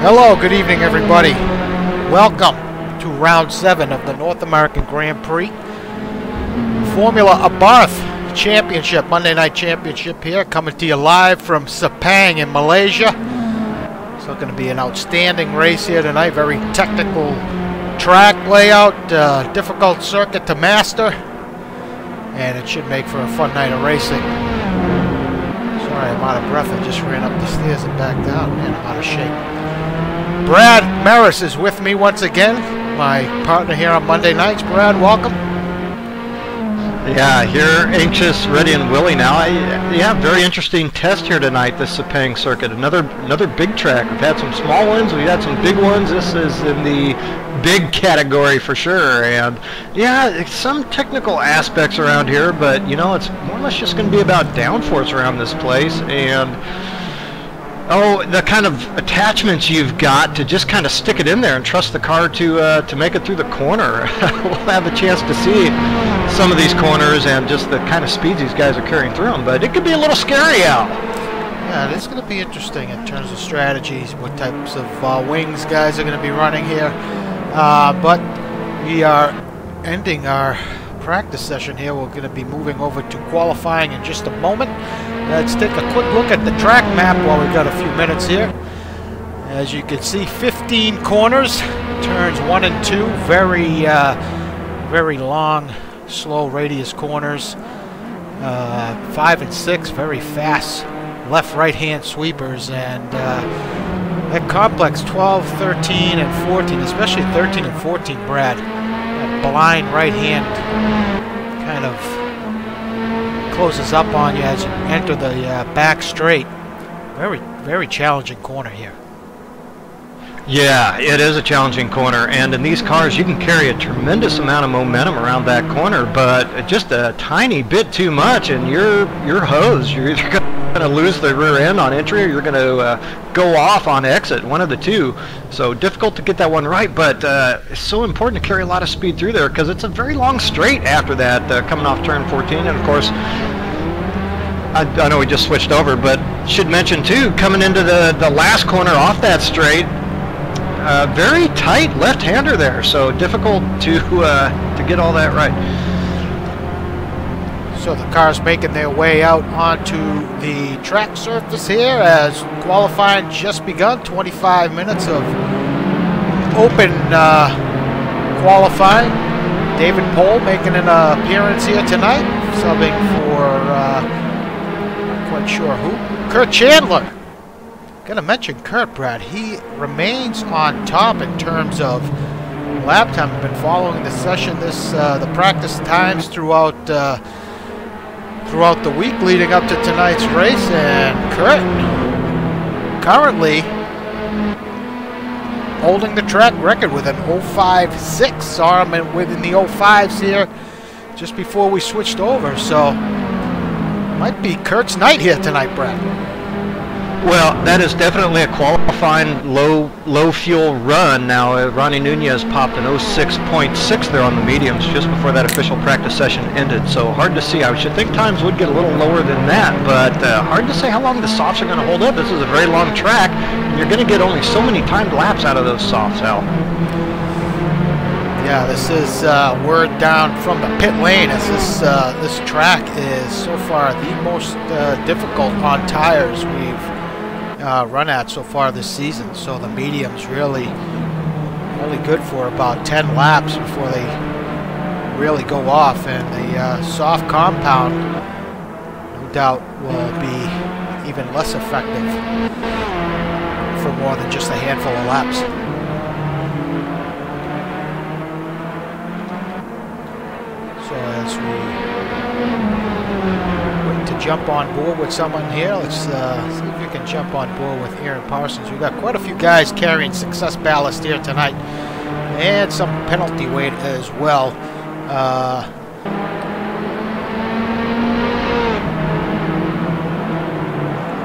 Hello, good evening everybody. Welcome to round 7 of the North American Grand Prix. Formula Abarth Championship, Monday Night Championship here, coming to you live from Sepang in Malaysia. So going to be an outstanding race here tonight. Very technical track layout, difficult circuit to master. And it should make for a fun night of racing. Sorry, I'm out of breath. I just ran up the stairs and back down. Man, I'm out of shape. Brad Maris is with me once again, my partner here on Monday nights. Brad, welcome. Yeah, here, anxious, ready, and willing now. Yeah, very interesting test here tonight, this Sepang circuit. Another big track. We've had some small ones, we've had some big ones. This is in the big category for sure. And yeah, some technical aspects around here, but you know, it's more or less just going to be about downforce around this place. And the kind of attachments you've got to just kind of stick it in there and trust the car to make it through the corner. We'll have a chance to see some of these corners and just the kind of speeds these guys are carrying through them, but it could be a little scary out. Yeah, it's going to be interesting in terms of strategies, what types of wings guys are going to be running here. But we are ending our practice session here. We're going to be moving over to qualifying in just a moment. Let's take a quick look at the track map while we've got a few minutes here. As you can see, 15 corners, turns 1 and 2, very long, slow radius corners. 5 and 6, very fast left-right hand sweepers, and that complex 12, 13, and 14, especially 13 and 14, Brad, that blind right hand kind of closes up on you as you enter the back straight. Very challenging corner here. Yeah, it is a challenging corner, and in these cars you can carry a tremendous amount of momentum around that corner, but just a tiny bit too much and you're hosed. You're either going to lose the rear end on entry or you're going to go off on exit, one of the two. So difficult to get that one right, but it's so important to carry a lot of speed through there because it's a very long straight after that, coming off turn 14. And of course, I know we just switched over, but should mention too, coming into the last corner off that straight, very tight left-hander there, so difficult to get all that right. So the cars making their way out onto the track surface here as qualifying just begun. 25 minutes of open qualifying. David Pohl making an appearance here tonight, subbing for not quite sure who. Kurt Chandler. Gonna mention Kurt, Brad. He remains on top in terms of lap time. I've been following the session, the practice times throughout the week leading up to tonight's race, and Kurt currently holding the track record with an 0.56. Saw him within the 0.5s here just before we switched over, so might be Kurt's night here tonight, Brad. Well, that is definitely a qualifying low fuel run. Now, Ronnie Nunez popped an 06.6 there on the mediums just before that official practice session ended. So hard to see. I should think times would get a little lower than that, but hard to say how long the softs are going to hold up. This is a very long track, and you're going to get only so many timed laps out of those softs, Al. Yeah, this is word down from the pit lane as this track is so far the most difficult on tires we've run at so far this season. So the mediums really only good for about 10 laps before they really go off, and the soft compound no doubt will be even less effective for more than just a handful of laps. So as we wait to jump on board with someone here, let's see if we can jump on board with Aaron Parsons. We've got quite a few guys carrying success ballast here tonight, and some penalty weight as well.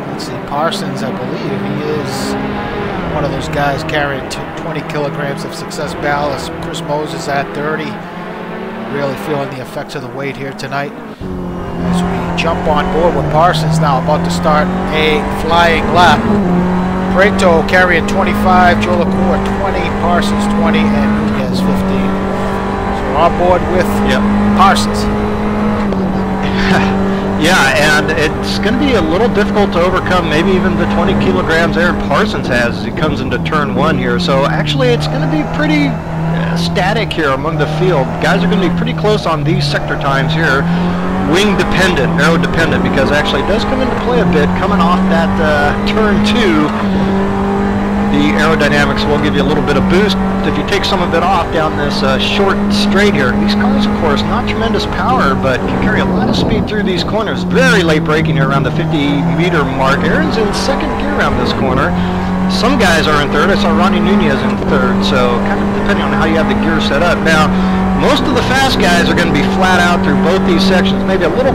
Let's see, Parsons, I believe he is one of those guys carrying 20 kilograms of success ballast. Chris Moses at 30. Really feeling the effects of the weight here tonight. As we jump on board with Parsons now, about to start a flying lap. Preto carrying 25, Joe LaCour 20, Parsons 20, and Nunez 15. So we're on board with Parsons. Yeah, and it's going to be a little difficult to overcome maybe even the 20 kilograms Aaron Parsons has as he comes into turn 1 here. So actually it's going to be pretty static here among the field. Guys are going to be pretty close on these sector times here. Wing dependent, aero dependent, because actually it does come into play a bit coming off that turn 2. The aerodynamics will give you a little bit of boost if you take some of it off down this short straight here. These cars, of course, not tremendous power, but can carry a lot of speed through these corners. Very late braking here around the 50-meter mark. Aaron's in second gear around this corner. Some guys are in third. I saw Ronnie Nunez in third, so kind of depending on how you have the gear set up. Now, most of the fast guys are going to be flat out through both these sections. Maybe a little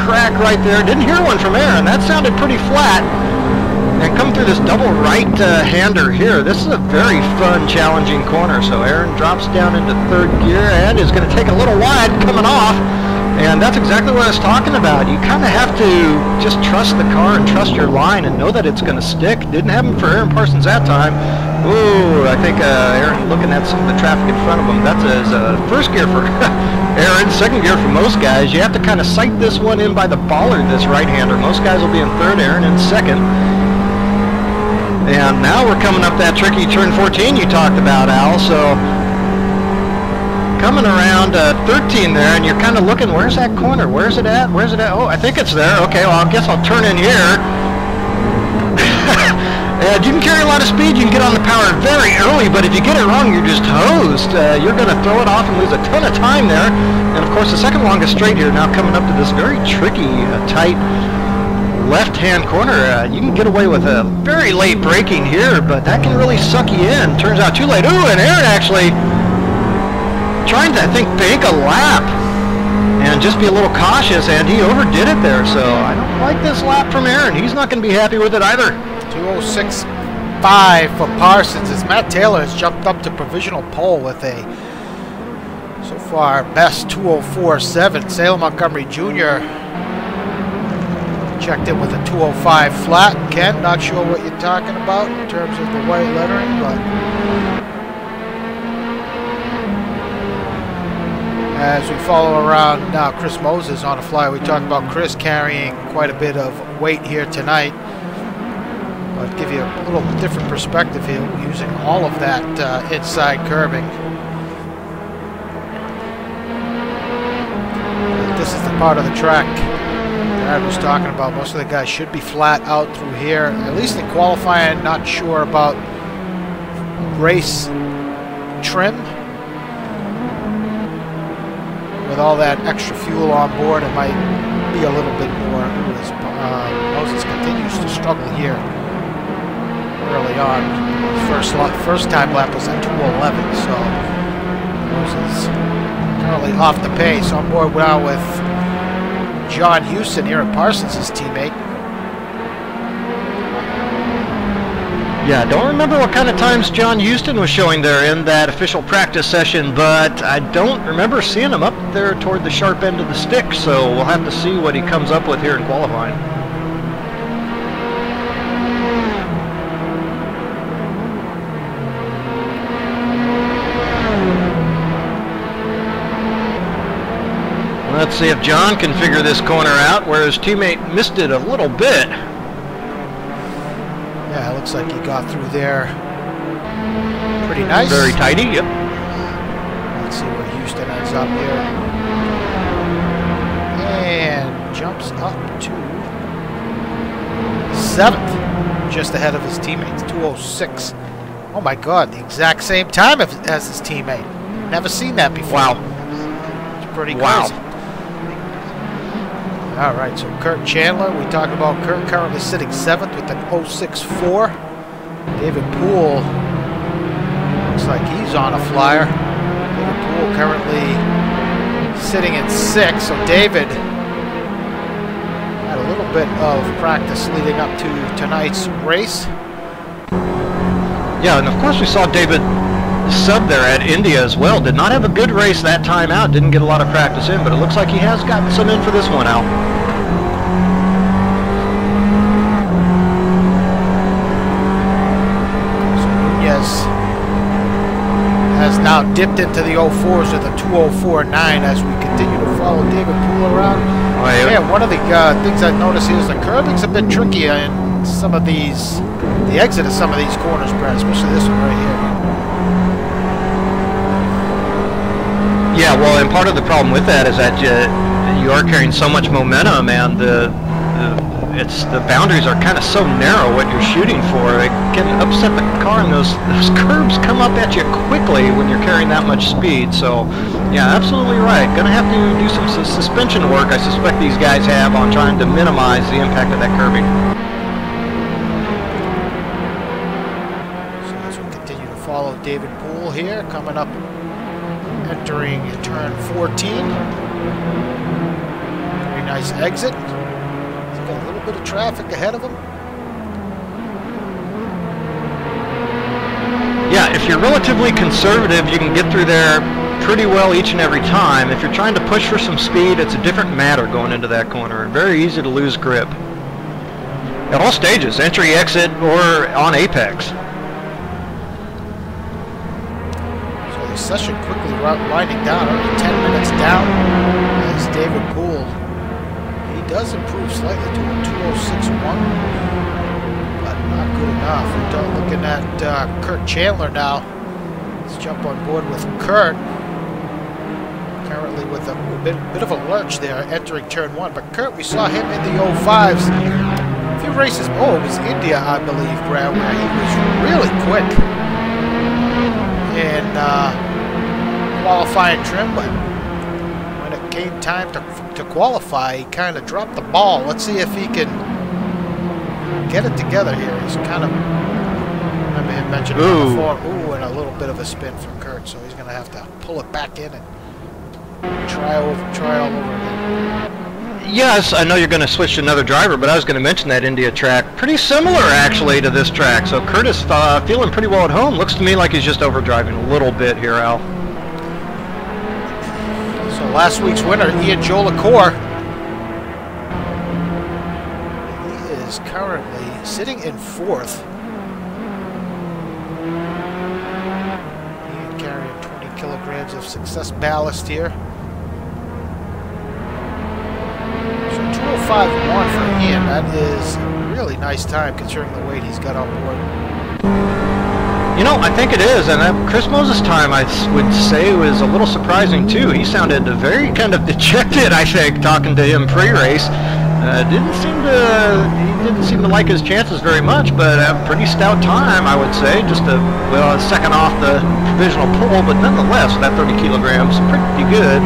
crack right there. Didn't hear one from Aaron. That sounded pretty flat. And come through this double right-hander here. This is a very fun, challenging corner. So Aaron drops down into third gear and is going to take a little wide coming off. And that's exactly what I was talking about. You kind of have to just trust the car and trust your line and know that it's going to stick. Didn't happen for Aaron Parsons that time. Ooh, I think Aaron looking at some of the traffic in front of him. That's his first gear for Aaron, second gear for most guys. You have to kind of sight this one in by the bollard, this right-hander. Most guys will be in third, Aaron in second. And now we're coming up that tricky turn 14 you talked about, Al. So coming around 13 there, and you're kind of looking, where's that corner? Where's it at? Where's it at? Oh, I think it's there. Okay, well, I guess I'll turn in here. And you can carry a lot of speed. You can get on the power very early, but if you get it wrong, you're just hosed. You're going to throw it off and lose a ton of time there. And, of course, the second longest straight here now coming up to this very tricky, tight left-hand corner. You can get away with a very late braking here, but that can really suck you in. Turns out too late. Ooh, and Aaron actually trying to, I think, bank a lap and just be a little cautious, and he overdid it there. So I don't like this lap from Aaron. He's not going to be happy with it either. 2:06.5 for Parsons as Matt Taylor has jumped up to provisional pole with a, so far, best 2:04.7. Salem Montgomery Jr. checked in with a 2:05 flat. Ken, not sure what you're talking about in terms of the white lettering, but as we follow around now Chris Moses on a fly, we talked about Chris carrying quite a bit of weight here tonight. But give you a little different perspective here using all of that inside curbing. This is the part of the track I was talking about. Most of the guys should be flat out through here, at least in qualifying. Not sure about race trim. With all that extra fuel on board, it might be a little bit more. Moses continues to struggle here early on. First time lap was at 2:11, so Moses currently off the pace. On board now with John Houston here at Parsons' teammate. Yeah, I don't remember what kind of times John Houston was showing there in that official practice session, but I don't remember seeing him up there toward the sharp end of the stick, so we'll have to see what he comes up with here in qualifying. Let's see if John can figure this corner out where his teammate missed it a little bit. Yeah, it looks like he got through there pretty nice. Very tidy, yep. Let's see where Houston ends up here. And jumps up to 7th, just ahead of his teammates, 2:06. Oh my God, the exact same time as his teammate. Never seen that before. Wow. It's pretty crazy. All right, so Kurt Chandler, we talked about Kurt currently sitting 7th with an 0.64. David Poole looks like he's on a flyer. David Poole currently sitting in 6th, so David had a little bit of practice leading up to tonight's race. Yeah, and of course we saw David sub there at India as well. Did not have a good race that time out. Didn't get a lot of practice in, but it looks like he has gotten some in for this one, Al. has now dipped into the 04s with a 2:04.9 as we continue to follow David Poole around. Oh, yeah. Yeah, one of the things I noticed here is the curbing's a bit tricky in some of these, the exit of some of these corners, Brad, especially this one right here. Yeah, well, and part of the problem with that is that you are carrying so much momentum, and the boundaries are kind of so narrow what you're shooting for. It can upset the car, and those curbs come up at you quickly when you're carrying that much speed. So, yeah, absolutely right. Gonna have to do some suspension work, I suspect these guys have, on trying to minimize the impact of that curbing. So as we continue to follow David Poole here, coming up, entering turn 14. Very nice exit. He's got a little bit of traffic ahead of him. Yeah, if you're relatively conservative, you can get through there pretty well each and every time. If you're trying to push for some speed, it's a different matter going into that corner. Very easy to lose grip. At all stages, entry, exit, or on apex. Session quickly winding down, only 10 minutes down as David Poole. He does improve slightly to a 2:06.1, but not good enough. We're looking at Kurt Chandler now. Let's jump on board with Kurt. Currently with a bit of a lurch there entering turn 1, but Kurt, we saw him in the 05s. A few races, oh, it was India, I believe, Brad, where he was really quick. And qualifying trim, but when it came time to qualify, he kind of dropped the ball. Let's see if he can get it together here. He's kind of, I may have mentioned it before, and a little bit of a spin for Kurt, so he's going to have to pull it back in and try all over again. Yes, I know you're going to switch to another driver, but I was going to mention that India track. Pretty similar, actually, to this track. So Curtis feeling pretty well at home. Looks to me like he's just overdriving a little bit here, Al. So last week's winner, Ian Jolicoeur. He is currently sitting in 4th. Ian carrying 20 kilograms of success ballast here. 2:05.1 for Ian. That is a really nice time considering the weight he's got on board. You know, I think it is, and Chris Moses' time, I would say, was a little surprising too. He sounded very kind of dejected, I think, talking to him pre-race. He didn't seem to like his chances very much, but a pretty stout time, I would say. Just a second off the provisional pole, but nonetheless, that 30 kilograms, pretty good.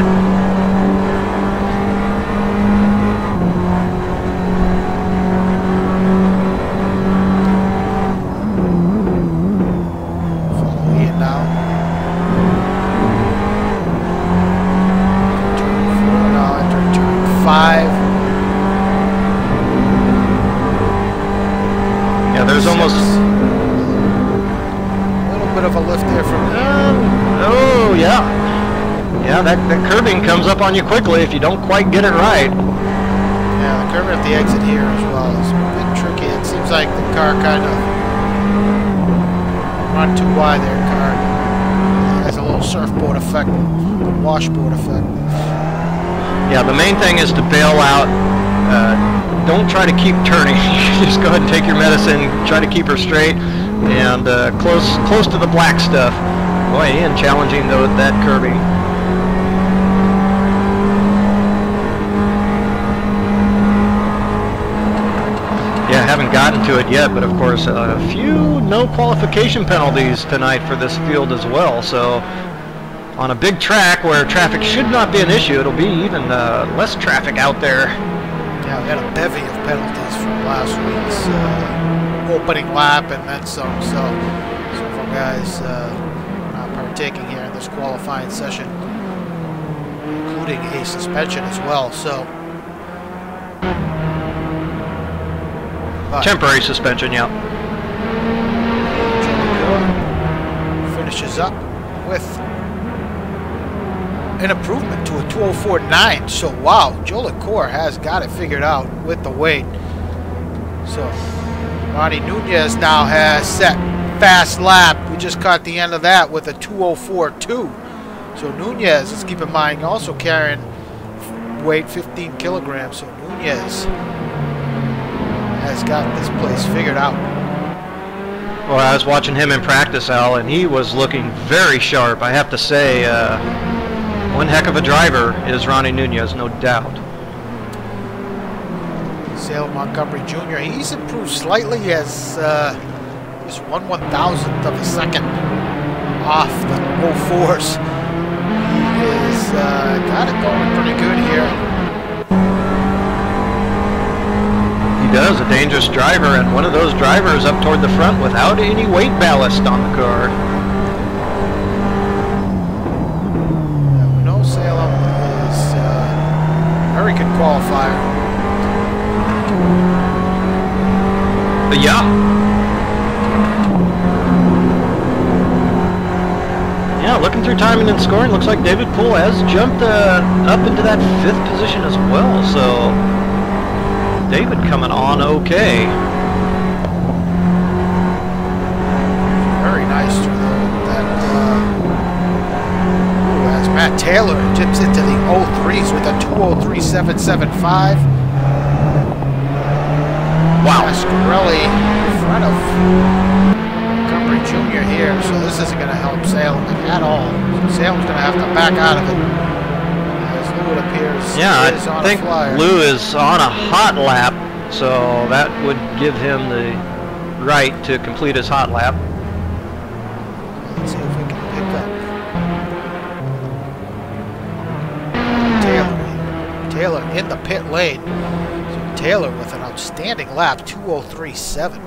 Yeah, there's almost a little bit of a lift there from oh yeah, that curbing comes up on you quickly if you don't quite get it right. Yeah, the curbing at the exit here as well is a bit tricky. It seems like the car kind of run too wide there. Car has a little surfboard effect, washboard effect. Yeah, the main thing is to bail out. Don't try to keep turning. Just go ahead and take your medicine. Try to keep her straight and close to the black stuff. Boy, Ian challenging though that curbing. Yeah, haven't gotten to it yet, but of course a few no qualification penalties tonight for this field as well. So on a big track where traffic should not be an issue, it'll be even less traffic out there. Yeah, we had a bevy of penalties from last week's opening lap and then some. So several guys not partaking here in this qualifying session, including a suspension as well. So temporary suspension, yeah. Finishes up with an improvement to a 2:04.9. So wow, Jolicoeur has got it figured out with the weight. So Ronnie Nunez now has set fast lap. We just caught the end of that with a 2:04.2. So Nunez, let's keep in mind, also carrying weight 15 kilograms. So Nunez has got this place figured out. Well, I was watching him in practice, Al, and he was looking very sharp. I have to say, one heck of a driver is Ronnie Nunez, no doubt. Salem Montgomery Jr., he's improved slightly. He has just 1/1000th of a second off the 04s. He is got it going pretty good here. He does, a dangerous driver, and one of those drivers up toward the front without any weight ballast on the car. Yeah, we know Salem is a very good qualifier. Yeah. Yeah, looking through timing and scoring, looks like David Poole has jumped up into that 5th position as well, so David coming on okay. Very nice to that. As Matt Taylor dips into the 03s with a 2:03.775. Wow. Mascarelli in front of Montgomery Jr. here, so this isn't going to help Salem at all. So Salem's going to have to back out of it. As Lou, it appears, yeah, is on I think a flyer. Lou is on a hot lap, so that would give him the right to complete his hot lap. Let's see if we can pick up Taylor in the pit lane. So Taylor with an outstanding lap, 2:03.7.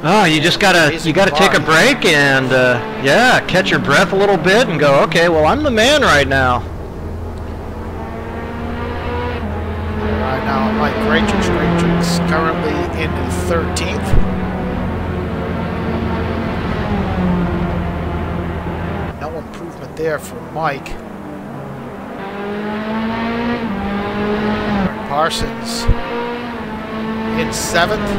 Oh, you just gotta take a break and yeah, catch your breath a little bit and go, okay, well, I'm the man right now. Right now, Mike Graytrix currently in 13th. No improvement there for Mike. Parsons in 7th.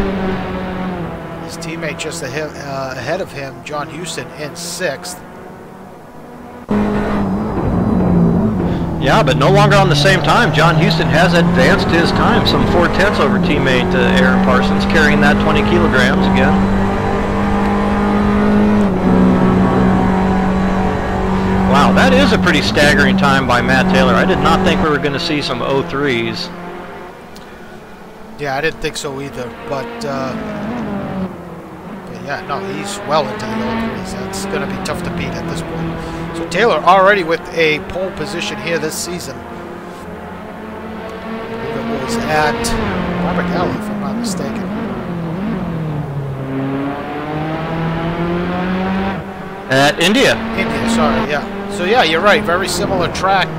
His teammate just ahead of him, John Houston, in 6th. Yeah, but no longer on the same time. John Houston has advanced his time, some 4/10 over teammate Aaron Parsons, carrying that 20 kilograms again. Wow, that is a pretty staggering time by Matt Taylor. I did not think we were going to see some 03s. Yeah, I didn't think so either, but yeah, no, he's well into the oldies. That's going to be tough to beat at this point. So Taylor already with a pole position here this season. I believe it was at Barbagallo, if I'm not mistaken. At India. India, sorry, yeah. So yeah, you're right. Very similar track.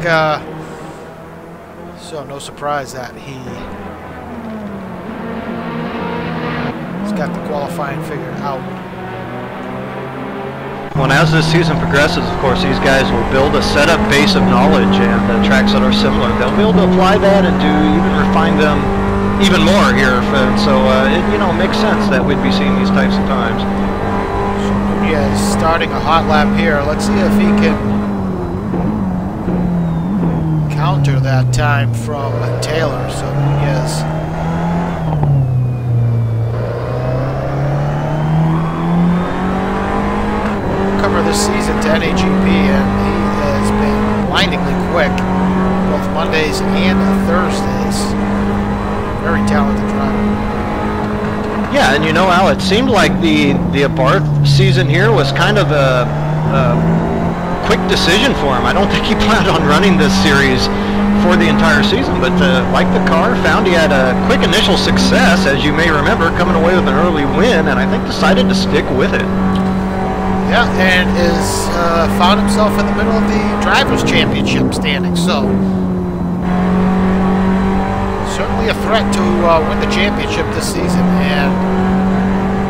So no surprise that he's got the qualifying figured out. Well, as this season progresses, of course, these guys will build a setup base of knowledge and tracks that are similar. They'll be able to apply that and even refine them even more here. And so it makes sense that we'd be seeing these types of times. So Nunez starting a hot lap here. Let's see if he can counter that time from Taylor. So Nunez this season to NAGP, and he has been blindingly quick both Mondays and Thursdays. Very talented driver. Yeah, and Al, it seemed like the Abarth season here was kind of a quick decision for him. I don't think he planned on running this series for the entire season, but liked the car, found he had a quick initial success, as you may remember, coming away with an early win, and I think decided to stick with it. Yeah, and is found himself in the middle of the Drivers' Championship standing. So certainly a threat to win the championship this season, and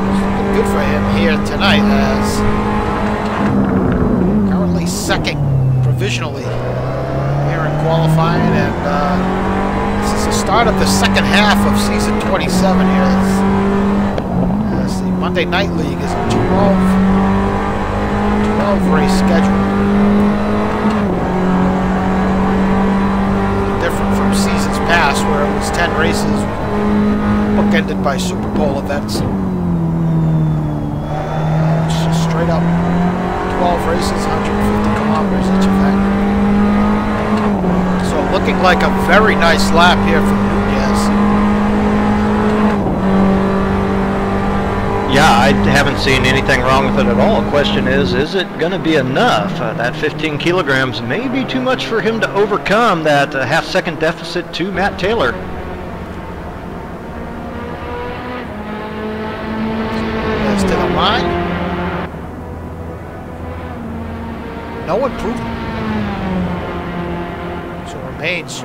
it's looking good for him here tonight, as currently second provisionally here in qualifying, and this is the start of the second half of season 27 here. As the Monday Night League is a 12 race schedule. Different from seasons past where it was 10 races bookended by Super Bowl events. It's just straight up 12 races, 150 kilometers each event. So looking like a very nice lap here from Nunez. Yeah, I haven't seen anything wrong with it at all. The question is it going to be enough? That 15 kilograms may be too much for him to overcome that half-second deficit to Matt Taylor. Nunez to the line. No improvement. So remains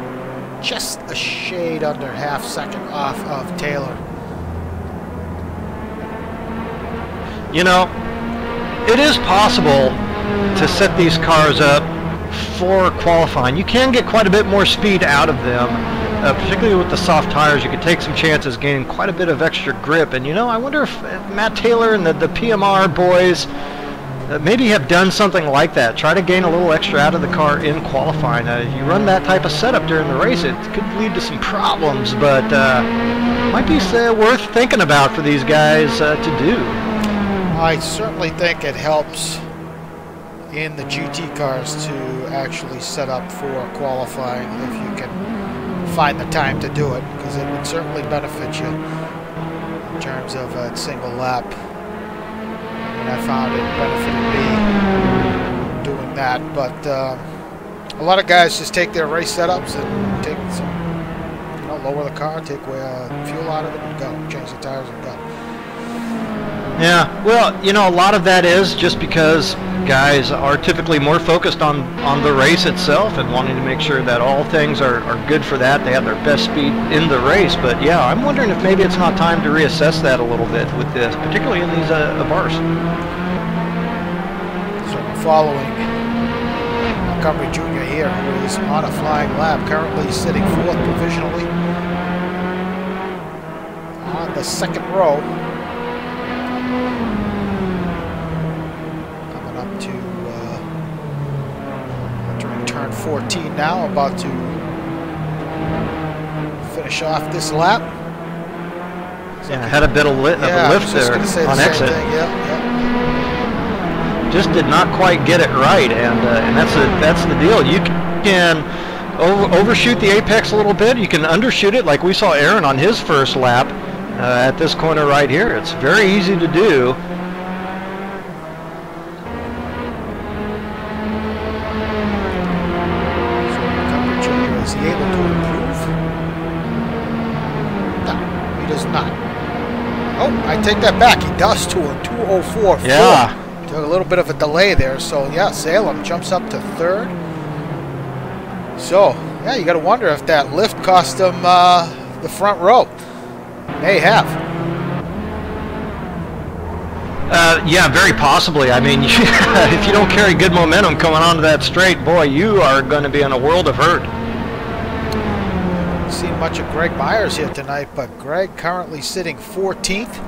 just a shade under half-second off of Taylor. You know, it is possible to set these cars up for qualifying. You can get quite a bit more speed out of them, particularly with the soft tires. You can take some chances gaining quite a bit of extra grip. And, you know, I wonder if Matt Taylor and the PMR boys maybe have done something like that. Try to gain a little extra out of the car in qualifying. You run that type of setup during the race, it could lead to some problems, but might be worth thinking about for these guys to do. I certainly think it helps in the GT cars to actually set up for qualifying if you can find the time to do it, because it would certainly benefit you in terms of a single lap. And I found it benefited me doing that, but a lot of guys just take their race setups and take some, you know, lower the car, take fuel out of it and go, change the tires and go. Yeah, well, you know, a lot of that is just because guys are typically more focused on the race itself and wanting to make sure that all things are good for that. They have their best speed in the race. But yeah, I'm wondering if maybe it's not time to reassess that a little bit with this, particularly in these Abarths. So we're following Montgomery Jr. here, who is on a flying lap, currently sitting fourth provisionally on the second row. Turn 14 now, about to finish off this lap. Yeah, had a bit of lift there on exit. Yeah. Just did not quite get it right, and that's the deal. You can overshoot the apex a little bit. You can undershoot it, like we saw Aaron on his first lap at this corner right here. It's very easy to do. Is he able to improve? No, he does not. Oh, I take that back. He does to a 2:04.4. Yeah. Took a little bit of a delay there. So, yeah, Salem jumps up to third. So, yeah, you got to wonder if that lift cost him the front row. May have. Yeah, very possibly. I mean, if you don't carry good momentum coming onto that straight, boy, you are going to be in a world of hurt. Seen much of Greg Myers here tonight, but Greg currently sitting 14th.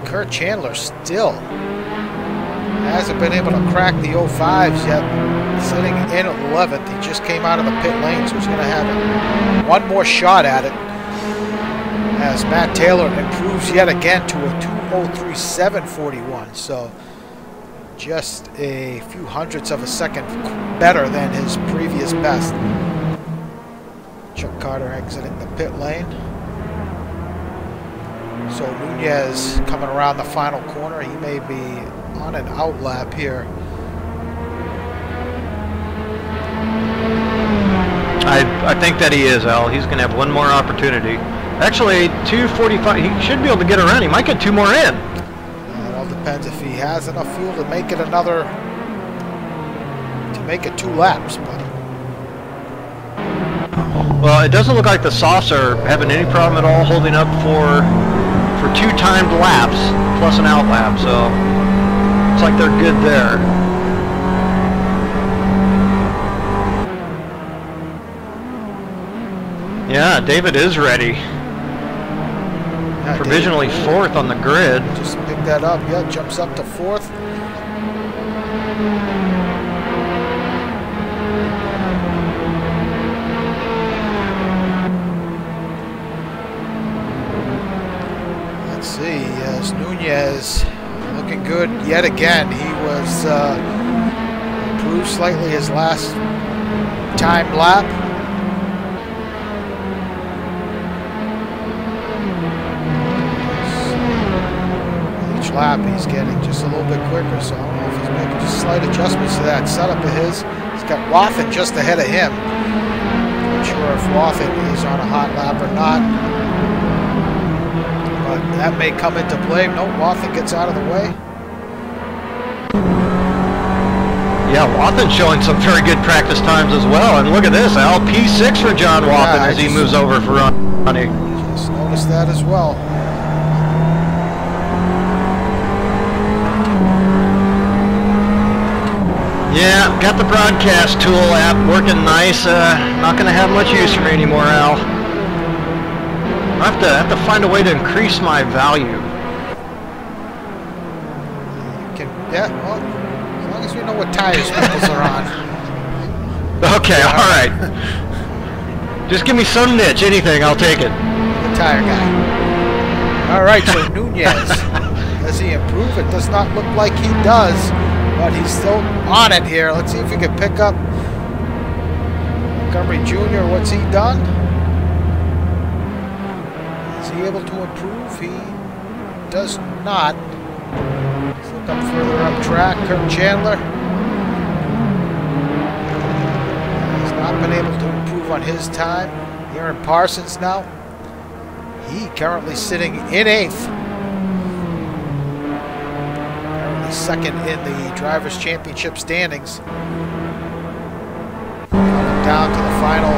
Kurt Chandler still hasn't been able to crack the 05s yet, sitting in 11th. He just came out of the pit lane, so he's going to have one more shot at it as Matt Taylor improves yet again to a 2:03.741. So just a few hundredths of a second better than his previous best. Chuck Carter exiting the pit lane. So Nunez coming around the final corner. He may be on an outlap here. I think that he is, Al. He's going to have one more opportunity. Actually, 2:45. He should be able to get around. He might get two more in. It all depends if he has enough fuel to make it two laps. But well, it doesn't look like the softs are having any problem at all holding up for two timed laps plus an out lap. So looks like they're good there. Yeah, David is ready. provisionally fourth on the grid. Just pick that up. Yeah, jumps up to fourth. Let's see. As Nunez looking good yet again. He was improved slightly his last time lap. Lap he's getting just a little bit quicker, so I don't know if he's making just slight adjustments to that setup of his. He's got Wathen just ahead of him. Not sure if Wathen is on a hot lap or not, but that may come into play. No, Wathen gets out of the way. Yeah, Wathen's showing some very good practice times as well, and look at this, LP6 for John Wathen as he moves over for Ronnie. Just noticed that as well. Yeah, got the broadcast tool app working nice. Not going to have much use for me anymore, Al. I have to find a way to increase my value. Yeah, well, as long as we know what tires people's are on. Okay, all right. Just give me some niche, anything, I'll take it. The tire guy. All right, so Nunez, does he improve? It does not look like he does. But he's still on it here. Let's see if we can pick up Montgomery Jr. What's he done? Is he able to improve? He does not. Let's look up further up track. Kurt Chandler has not been able to improve on his time. Aaron Parsons now. He currently sitting in 8th. Second in the Drivers' Championship standings. Coming down to the final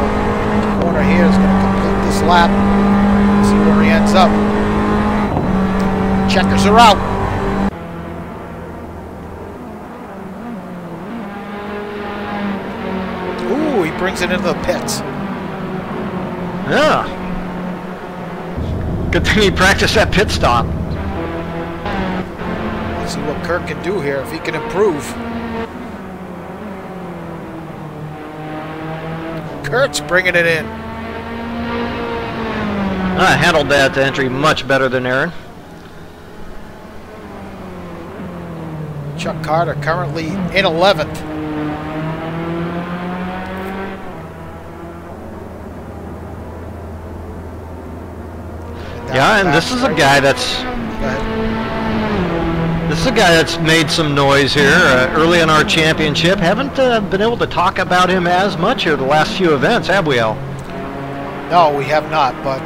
corner here is going to complete this lap. See where he ends up. Checkers are out. Ooh, he brings it into the pits. Yeah. Good thing he practiced that pit stop. See what Kirk can do here if he can improve. Kurt's bringing it in. I handled that entry much better than Aaron. Chuck Carter currently in 11th. Yeah, and this is a guy that's... This is a guy that's made some noise here early in our championship. Haven't been able to talk about him as much here the last few events, have we, Al? No, we have not, but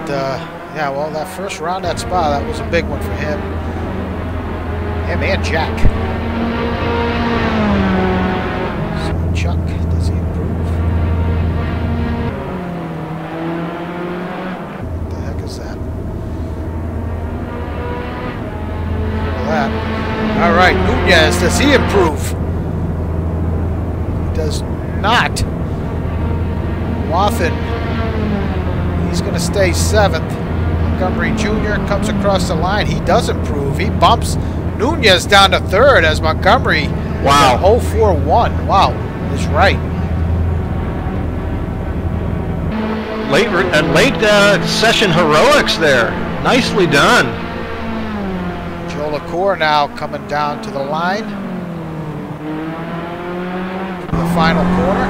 yeah, well, that first round at Spa, that was a big one for him. Him and Jack. So Chuck, does he improve? What the heck is that? Look at that. All right, Nunez, does he improve? He does not. Wathen, he's going to stay 7th. Montgomery Jr. comes across the line. He does improve. He bumps Nunez down to 3rd as Montgomery. Wow. 0-4-1. Wow, is right. Late session heroics there. Nicely done. LaCour now coming down to the line. The final corner.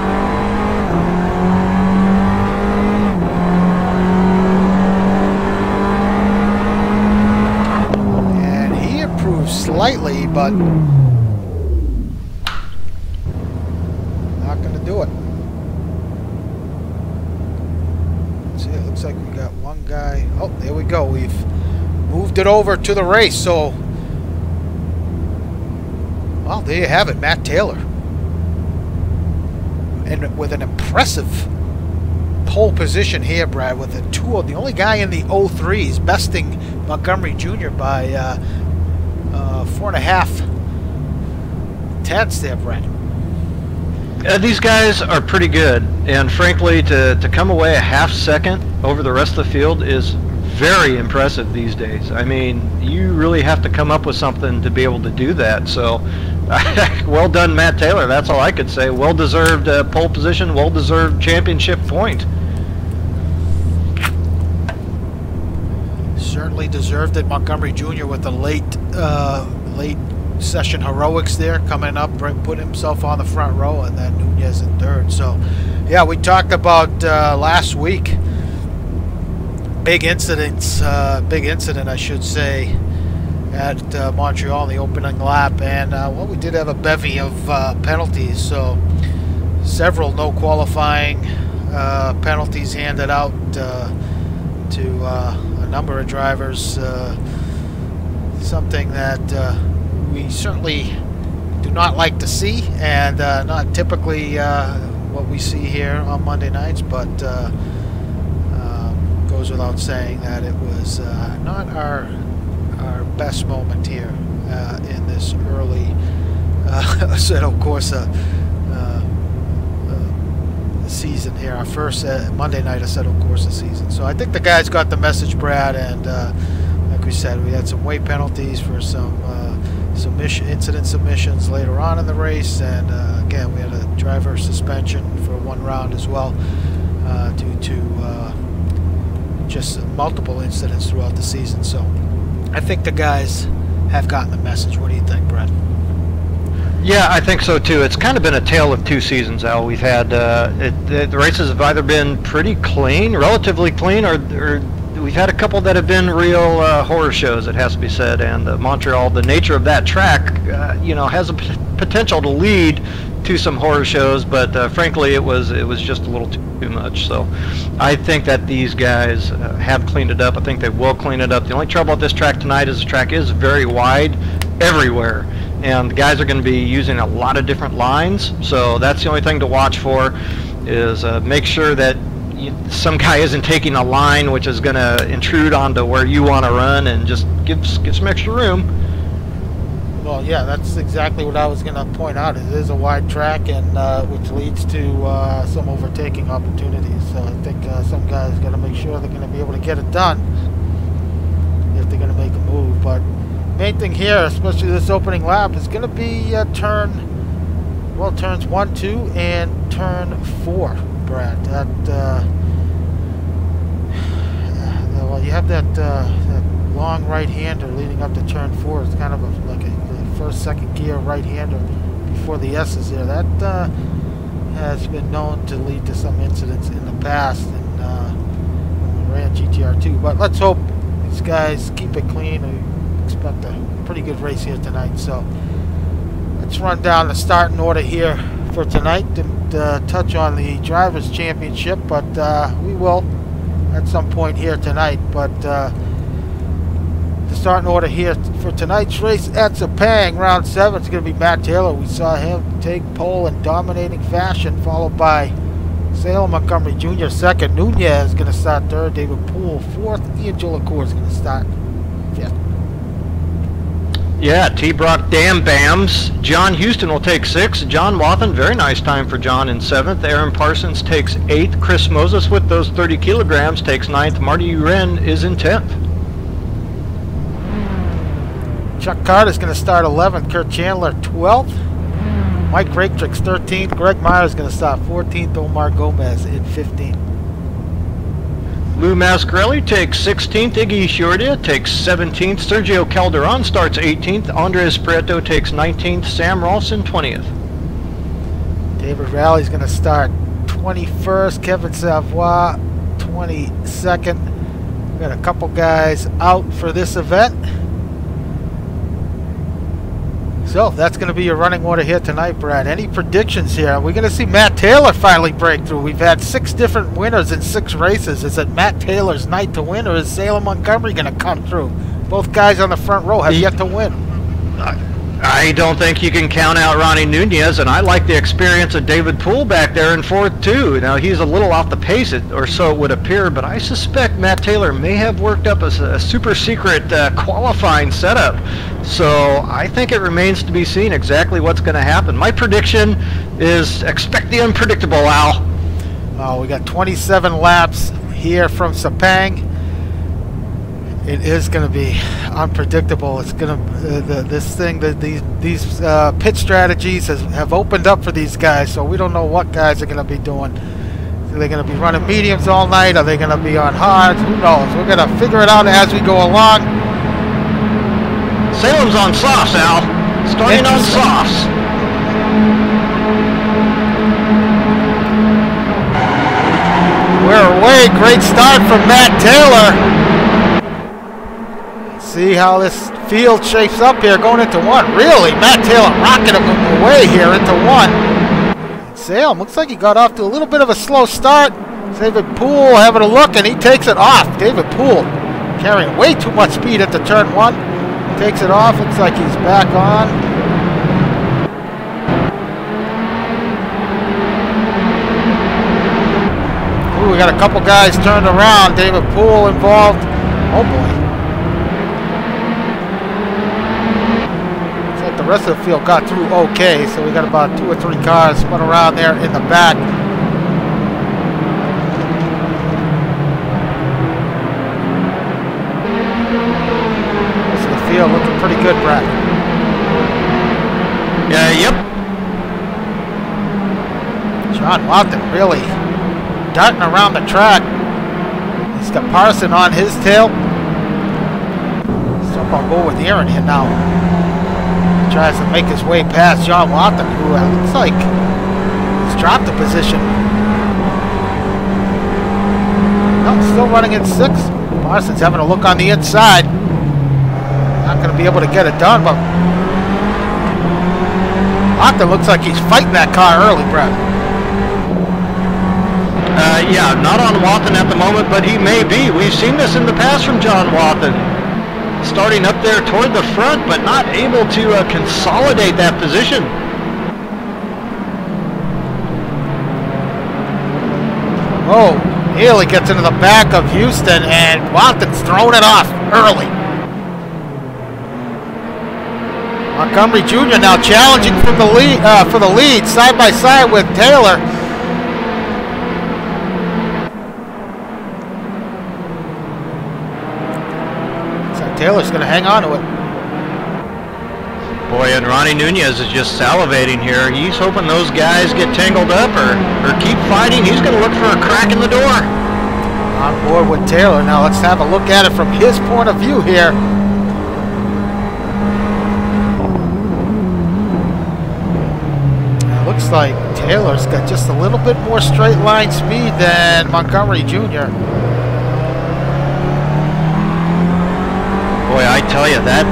And he improves slightly, but not going to do it. Let's see, it looks like we got one guy. Oh, there we go. We've moved it over to the race, so well, there you have it, Matt Taylor. And with an impressive pole position here, Brad, with a the only guy in the 03s, besting Montgomery Jr. by 4.5 tenths there, Brad. These guys are pretty good, and frankly, to come away a half second over the rest of the field is very impressive these days. I mean, you really have to come up with something to be able to do that. So, well done, Matt Taylor. That's all I could say. Well-deserved pole position, well-deserved championship point. Certainly deserved it. Montgomery Jr. with the late session heroics there, coming up, putting himself on the front row, and then Nunez in third. So, yeah, we talked about last week. Big incident, I should say, at Montreal in the opening lap, and well, we did have a bevy of penalties. So, several no qualifying penalties handed out to a number of drivers. Something that we certainly do not like to see, and not typically what we see here on Monday nights, but goes without saying that it was not our best moment here in this early Assetto Corsa season here, our first Monday night Assetto Corsa season. So I think the guys got the message, Brad, and like we said, we had some weight penalties for some incident submissions later on in the race, and again, we had a driver suspension for one round as well due to just multiple incidents throughout the season. So I think the guys have gotten the message. What do you think, Brad? Yeah, I think so too. It's kind of been a tale of two seasons, Al. We've had the races have either been pretty clean, relatively clean, or we've had a couple that have been real horror shows, it has to be said. And Montreal, the nature of that track, you know, has a potential to lead to some horror shows, but frankly, it was just a little too much. So I think that these guys have cleaned it up. I think they will clean it up. The only trouble with this track tonight is the track is very wide everywhere, and the guys are going to be using a lot of different lines. So that's the only thing to watch for, is make sure that some guy isn't taking a line which is going to intrude onto where you want to run, and just give some extra room. Well, yeah, that's exactly what I was going to point out. It is a wide track, and which leads to some overtaking opportunities. So I think some guys got to make sure they're going to be able to get it done if they're going to make a move. But main thing here, especially this opening lap, is going to be turns 1, 2, and turn 4, Brad. That well, you have that long right-hander leading up to turn 4. It's kind of like a first, second gear right-hander before the S's there. That has been known to lead to some incidents in the past, and when we ran GTR2. But let's hope these guys keep it clean. We expect a pretty good race here tonight. So let's run down the starting order here for tonight and touch on the Drivers' Championship, but we will at some point here tonight. But the starting order here for tonight's race at Sepang, round 7, is going to be Matt Taylor. We saw him take pole in dominating fashion, followed by Salem Montgomery Jr. second. Nunez is going to start third. David Poole fourth. Ian Gillicourt is going to start fifth. Yeah, T-Brock Dam Bams. John Houston will take 6th. John Wathen, very nice time for John, in 7th. Aaron Parsons takes 8th. Chris Moses with those 30 kilograms takes 9th. Marty Uren is in 10th. Chuck Carter is going to start 11th. Kurt Chandler 12th. Mike Raketrix 13th. Greg Myers is going to start 14th. Omar Gomez in 15th. Lou Mascarelli takes 16th. Iggy Shordia takes 17th. Sergio Calderon starts 18th. Andres Prieto takes 19th. Sam Ralston 20th. David Rowley is going to start 21st. Kevin Savoy 22nd. We've got a couple guys out for this event. So that's going to be your running order here tonight, Brad. Any predictions here? We're going to see Matt Taylor finally break through. We've had 6 different winners in 6 races. Is it Matt Taylor's night to win, or is Salem Montgomery going to come through? Both guys on the front row have yet to win. I don't think you can count out Ronnie Nunez, and I like the experience of David Poole back there in 4th too. Now, he's a little off the pace, or so it would appear, but I suspect Matt Taylor may have worked up a super secret qualifying setup. So I think it remains to be seen exactly what's going to happen. My prediction is expect the unpredictable, Al. We got 27 laps here from Sepang. It is going to be unpredictable. It's going to these pit strategies have opened up for these guys, so we don't know what guys are going to be doing. Are they going to be running mediums all night? Are they going to be on hards? Who knows? We're going to figure it out as we go along. Salem's on softs, Al. Starting on softs. We're away. Great start from Matt Taylor. See how this field shapes up here going into one. Really, Matt Taylor rocking him away here into one. Salem looks like he got off to a little bit of a slow start. David Poole having a look, and he takes it off. David Poole carrying way too much speed into turn one. Takes it off. Looks like he's back on. Ooh, we got a couple guys turned around. David Poole involved. Oh boy. The rest of the field got through okay, so we got about 2 or 3 cars spun around there in the back. Rest of the field looking pretty good, Brad. Yep. John Watson really darting around the track. He's got Parson on his tail. So I'll go with Aaron here now. Tries to make his way past John Watson, who looks like he's dropped a position. No, still running in 6. Parsons having a look on the inside. Not going to be able to get it done, but Watson looks like he's fighting that car early, Brad. Yeah, not on Watson at the moment, but he may be. We've seen this in the past from John Watson. Starting up there toward the front, but not able to consolidate that position. Oh, Haley gets into the back of Houston, and Watson's throwing it off early. Montgomery Jr. now challenging from the lead, for the lead, side by side with Taylor. Taylor's going to hang on to it. Boy, and Ronnie Nunez is just salivating here. He's hoping those guys get tangled up or keep fighting. He's going to look for a crack in the door. On board with Taylor. Now let's have a look at it from his point of view here. It looks like Taylor's got just a little bit more straight line speed than Montgomery Jr. Boy, I tell you, that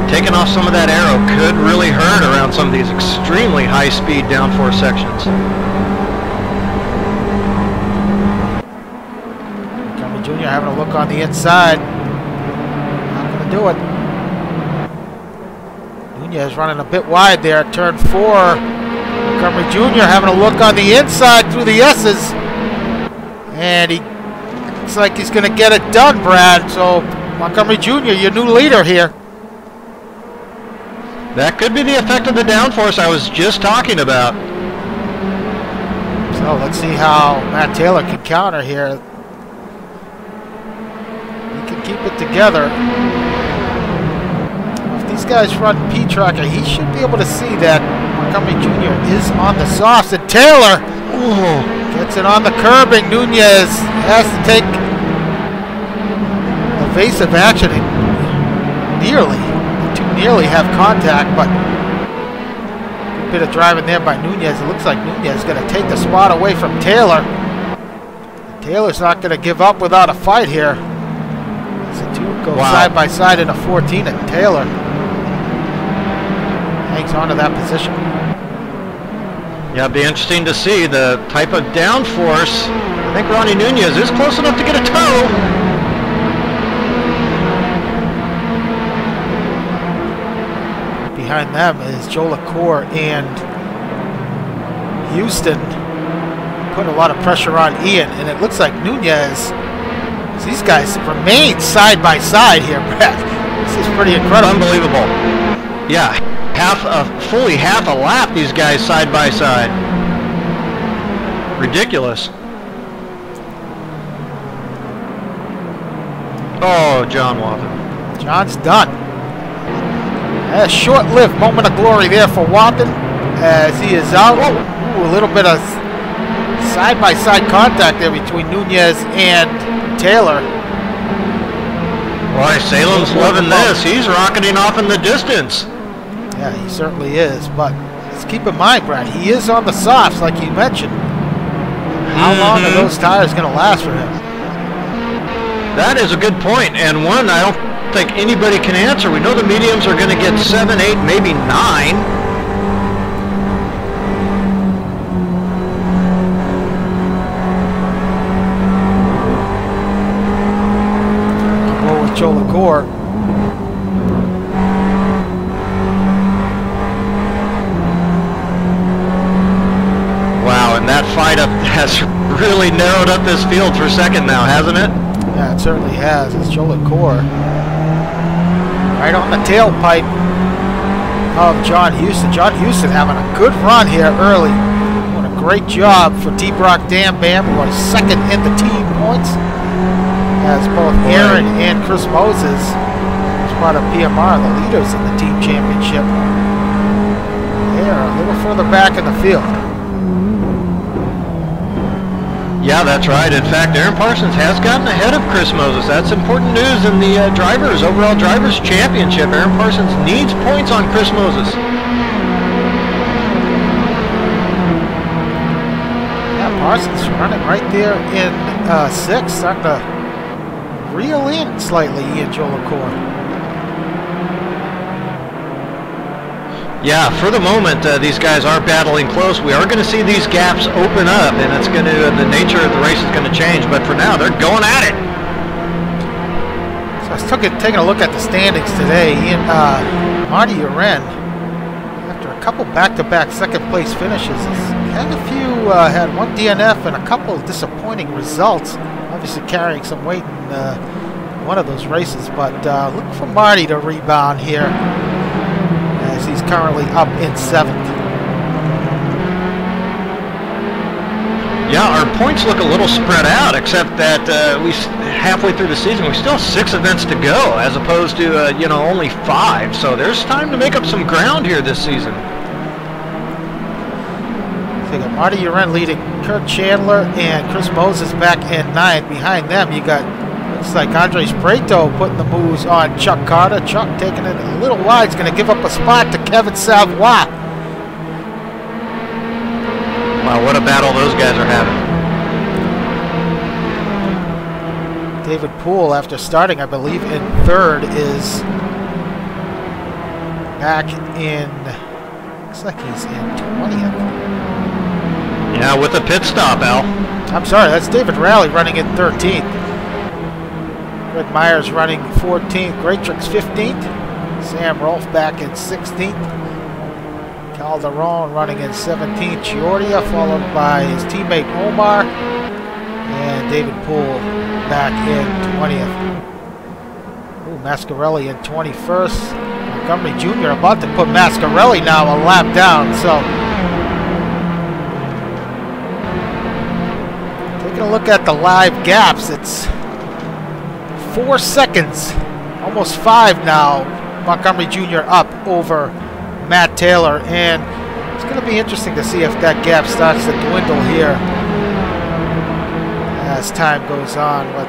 taking off some of that arrow could really hurt around some of these extremely high-speed downforce sections. Montgomery Jr. having a look on the inside. Not going to do it. Nunez running a bit wide there at turn 4. Montgomery Jr. having a look on the inside through the S's. And he looks like he's going to get it done, Brad. So Montgomery Jr., your new leader here. That could be the effect of the downforce I was just talking about. So let's see how Matt Taylor can counter here. He can keep it together. If these guys run P-Tracker, he should be able to see that Montgomery Jr. is on the softs. And Taylor gets it on the curbing. Nunez has to take evasive action and nearly have contact, but a bit of driving there by Nunez. It looks like Nunez is going to take the spot away from Taylor. Taylor's not going to give up without a fight here. The two go side by side in a 14, and Taylor hangs on to that position. Yeah, it'd be interesting to see the type of downforce. I think Ronnie Nunez is close enough to get a tow. Behind them is Joe LaCour and Houston putting a lot of pressure on Ian, and it looks like Nunez, these guys remain side by side here, Brad. This is pretty incredible. Unbelievable. Yeah, fully half a lap, these guys side by side. Ridiculous. Oh, John Wathen. John's done. A short-lived moment of glory there for Wathen as he is out. Ooh, a little bit of side-by-side contact there between Nunez and Taylor. Boy, Salem's loving this. He's rocketing off in the distance. Yeah, he certainly is. But let's keep in mind, Brad, he is on the softs, like you mentioned. How long are those tires going to last for him? That is a good point, and one I don't think anybody can answer. We know the mediums are going to get 7, 8, maybe 9. Cholacore. Wow, and that fight up has really narrowed up this field for second now, hasn't it? Yeah, it certainly has. It's Cholacore right on the tailpipe of John Houston. John Houston having a good run here early. Doing a great job for T-Brock Dan Bam, who was second in the team points. As both Aaron and Chris Moses, as part of PMR, the leaders in the team championship, they are a little further back in the field. Yeah, that's right. In fact, Aaron Parsons has gotten ahead of Chris Moses. That's important news in the overall drivers championship. Aaron Parsons needs points on Chris Moses. Yeah, Parsons running right there in 6th, starting to reel in slightly, Ian Cholacore. Yeah, for the moment, these guys are battling close. We are going to see these gaps open up, and it's going to, the nature of the race is going to change. But for now, they're going at it. So I was taking a look at the standings today. Ian, Marty Uren, after a couple back-to-back second-place finishes, had had one DNF and a couple disappointing results. Obviously carrying some weight in one of those races, but look for Marty to rebound here as he's currently up in 7th. Yeah, our points look a little spread out, except that halfway through the season we still have 6 events to go, as opposed to only 5. So there's time to make up some ground here this season. So you got Marty Uren leading Kurt Chandler and Chris Moses back in 9th. Behind them, you got, looks like Andres Prato putting the moves on Chuck Carter. Chuck taking it a little wide. He's going to give up a spot to Kevin Savoie. Wow, what a battle those guys are having. David Poole, after starting, I believe, in 3rd, is back in, looks like he's in 20th. Yeah, with a pit stop, Al. I'm sorry, that's David Rowley running in 13th. Greg Myers running 14th. Greatrix 15th. Sam Rolfe back in 16th. Calderon running in 17th. Chiordia followed by his teammate Omar. And David Poole back in 20th. Ooh, Mascarelli in 21st. Montgomery Jr. about to put Mascarelli now a lap down. So taking a look at the live gaps, it's 4 seconds, almost 5 now. Montgomery Jr. up over Matt Taylor, and it's going to be interesting to see if that gap starts to dwindle here as time goes on. But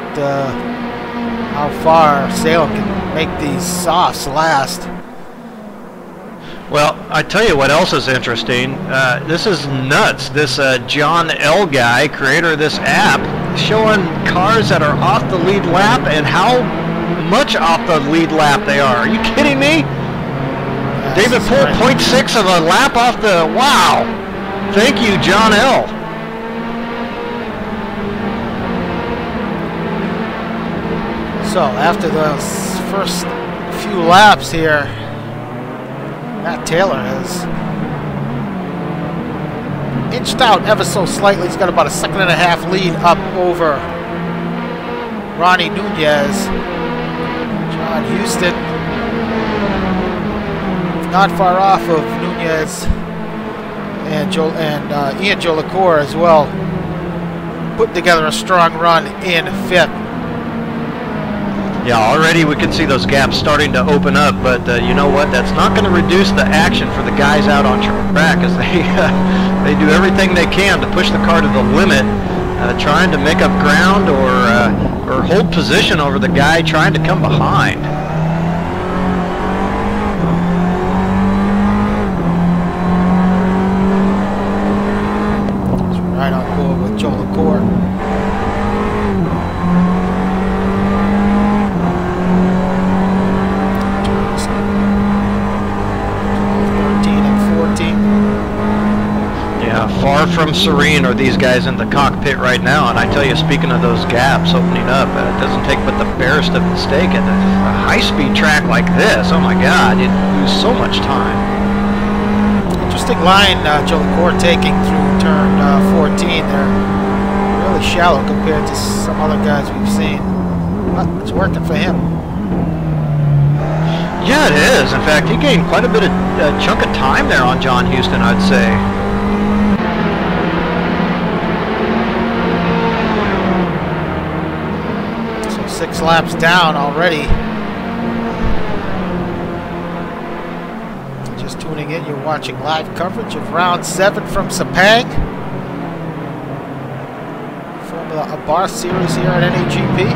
how far Salem can make these softs last. Well, I tell you what else is interesting. This is nuts. This John L. guy, creator of this app, showing cars that are off the lead lap and how much off the lead lap they are. Are you kidding me? Yes, David Poole, 0.6 of a lap off the... Wow. Thank you, John L. So after the first few laps here, Matt Taylor has inched out ever so slightly. He's got about a 1.5 lead up over Ronnie Nunez. John Houston not far off of Nunez and Ian Cholacore as well, putting together a strong run in 5th. Yeah, already we can see those gaps starting to open up, but you know what? That's not going to reduce the action for the guys out on track, as they do everything they can to push the car to the limit, trying to make up ground or hold position over the guy trying to come behind. Right on board with Joe LaCour. Far from serene are these guys in the cockpit right now, and I tell you, speaking of those gaps opening up, it doesn't take but the barest of mistake at a high-speed track like this. Oh my God, you lose so much time. Interesting line Joe LaCour taking through turn 14. They're really shallow compared to some other guys we've seen. But it's working for him. Yeah, it is. In fact, he gained quite a bit of chunk of time there on John Houston, I'd say. 6 laps down already. Just tuning in, you're watching live coverage of round 7 from Sepang. Formula Abarth series here at NAGP.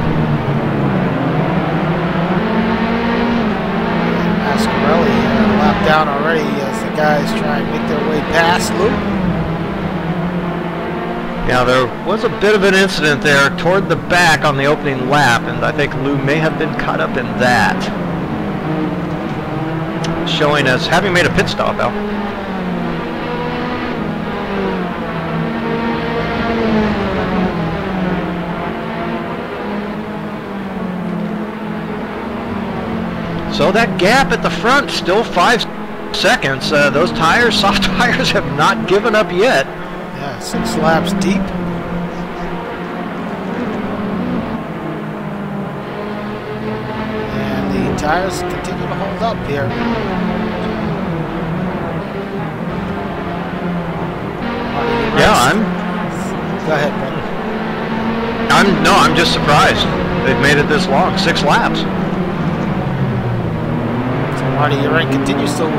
Mascarelli a lap down already as the guys try and make their way past Lou. Yeah, there was a bit of an incident there toward the back on the opening lap, and I think Lou may have been caught up in that. Showing as having made a pit stop, Al. So that gap at the front, still 5 seconds. Those tires, soft tires, have not given up yet. Yeah, 6 laps deep. And the tires continue to hold up here. Yeah, Go ahead, brother. I'm just surprised they've made it this long. 6 laps. So Marty Uren continues to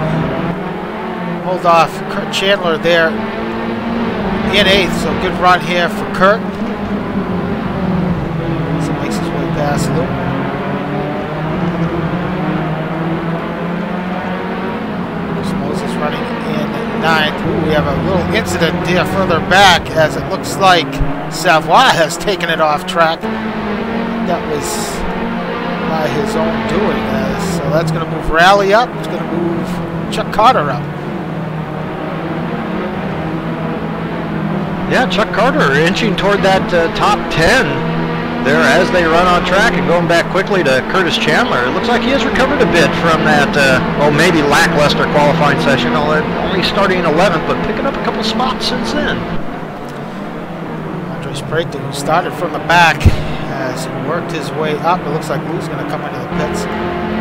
hold off Kurt Chandler there in 8th, so good run here for Kurt. So makes his way past Lou. Moses running in 9th. Ooh, we have a little incident here further back as it looks like Savoy has taken it off track. That was by his own doing. So that's going to move Rally up. It's going to move Chuck Carter up. Yeah, Chuck Carter inching toward that top 10 there as they run on track and going back quickly to Curtis Chandler. It looks like he has recovered a bit from that, well, maybe lackluster qualifying session, only starting 11th, but picking up a couple spots since then. Andres Preta, who started from the back, has worked his way up. It looks like Lou's going to come into the pits.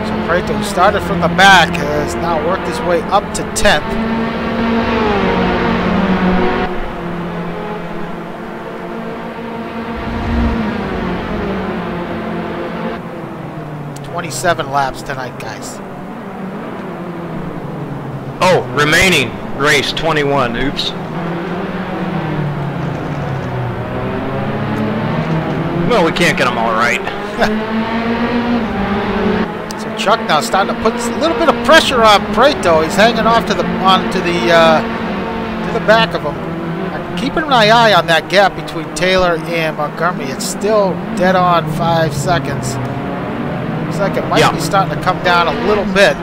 So Preta, who started from the back, has now worked his way up to 10th. 27 laps tonight, guys. Oh, remaining race 21. Oops. Well, we can't get them all right. So Chuck now starting to put a little bit of pressure on Prieto. He's hanging off to the back of him. Keeping an eye on that gap between Taylor and Montgomery. It's still dead on 5 seconds. Looks like it might be starting to come down a little bit.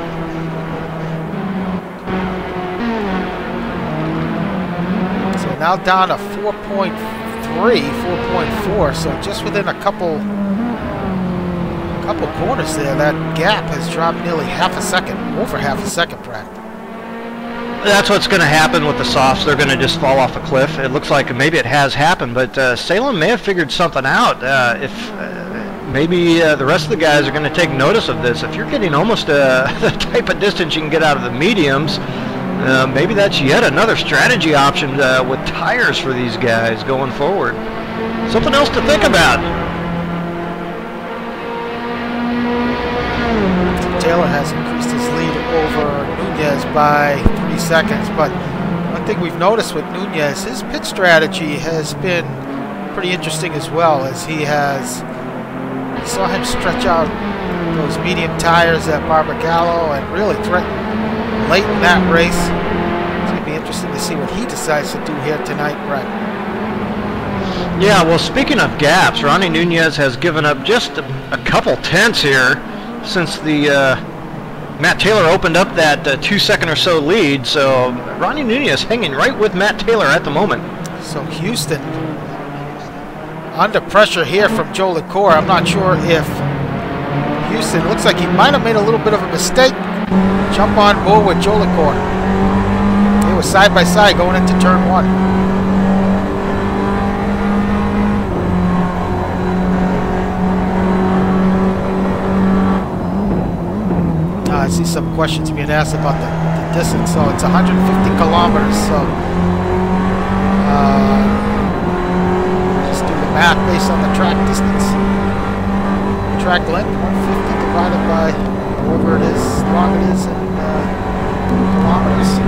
So now down to 4.3, 4.4. So just within a couple corners there, that gap has dropped nearly half a second, over half a second, Brad. That's what's going to happen with the softs. They're going to just fall off a cliff. It looks like maybe it has happened, but Salem may have figured something out. Maybe the rest of the guys are going to take notice of this. If you're getting almost the type of distance you can get out of the mediums, maybe that's yet another strategy option with tires for these guys going forward. Something else to think about. Taylor has increased his lead over Nunez by 3 seconds. But one thing we've noticed with Nunez, his pit strategy has been pretty interesting as well, as you saw him stretch out those medium tires at Barbagallo and really threaten late in that race. It's going to be interesting to see what he decides to do here tonight, Brett. Yeah, well, speaking of gaps, Ronnie Nunez has given up just a couple tenths here since the Matt Taylor opened up that 2 second or so lead. So Ronnie Nunez hanging right with Matt Taylor at the moment. So Houston under pressure here from Joe LaCour. I'm not sure if Houston, looks like he might have made a little bit of a mistake. Jump on board with Joe LaCour. They were side by side going into turn 1. I see some questions being asked about the distance. So it's 150 kilometers. So just do the math based on the track distance. Track length, 150 divided by whatever it is, long it is in kilometers.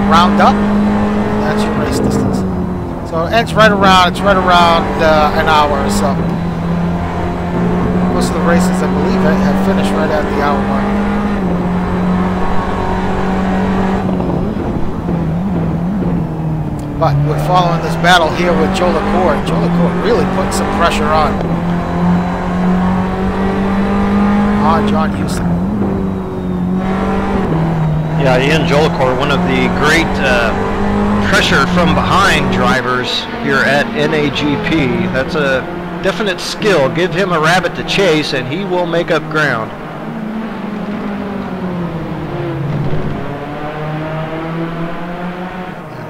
Round up, and that's your race distance. So it ends right around, an hour or so. Most of the races, I believe, have finished right at the hour mark. But we're following this battle here with Joe LaCour. Joe LaCour really putting some pressure on John Houston. Yeah, Ian Joe LaCour, one of the great pressure from behind drivers here at NAGP. That's a definite skill. Give him a rabbit to chase and he will make up ground.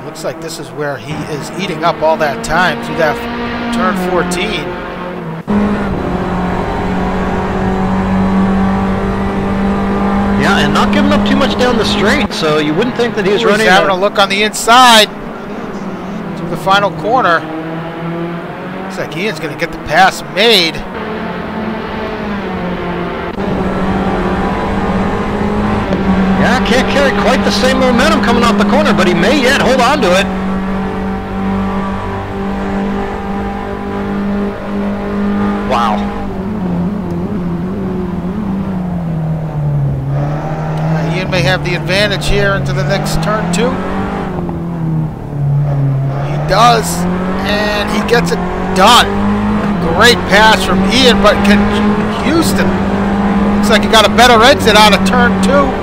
Looks like this is where he is eating up all that time through that turn 14. Yeah, and not giving up too much down the straight, so you wouldn't think that he's running. He's having a look on the inside to the final corner. Looks like Ian's going to get the pass made. Yeah, can't carry quite the same momentum coming off the corner, but he may yet hold on to it. Wow. Ian may have the advantage here into the next turn 2. He does, and he gets it done. Great pass from Ian, but can Houston, looks like he got a better exit out of turn 2.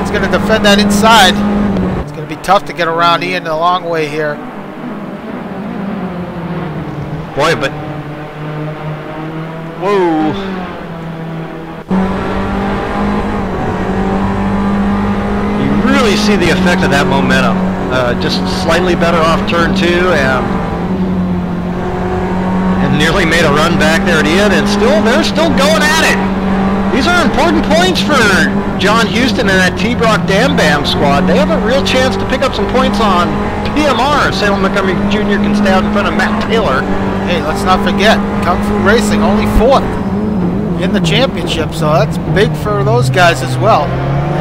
He's going to defend that inside. It's going to be tough to get around Ian a long way here. Boy, but whoa. You really see the effect of that momentum. Just slightly better off turn 2 and nearly made a run back there at Ian, and they're still going at it. These are important points for John Houston and that T-Brock Dam Bam squad. They have a real chance to pick up some points on PMR. Salem Montgomery Jr. can stay out in front of Matt Taylor. Hey, let's not forget, Kung Fu Racing only 4th in the championship, so that's big for those guys as well.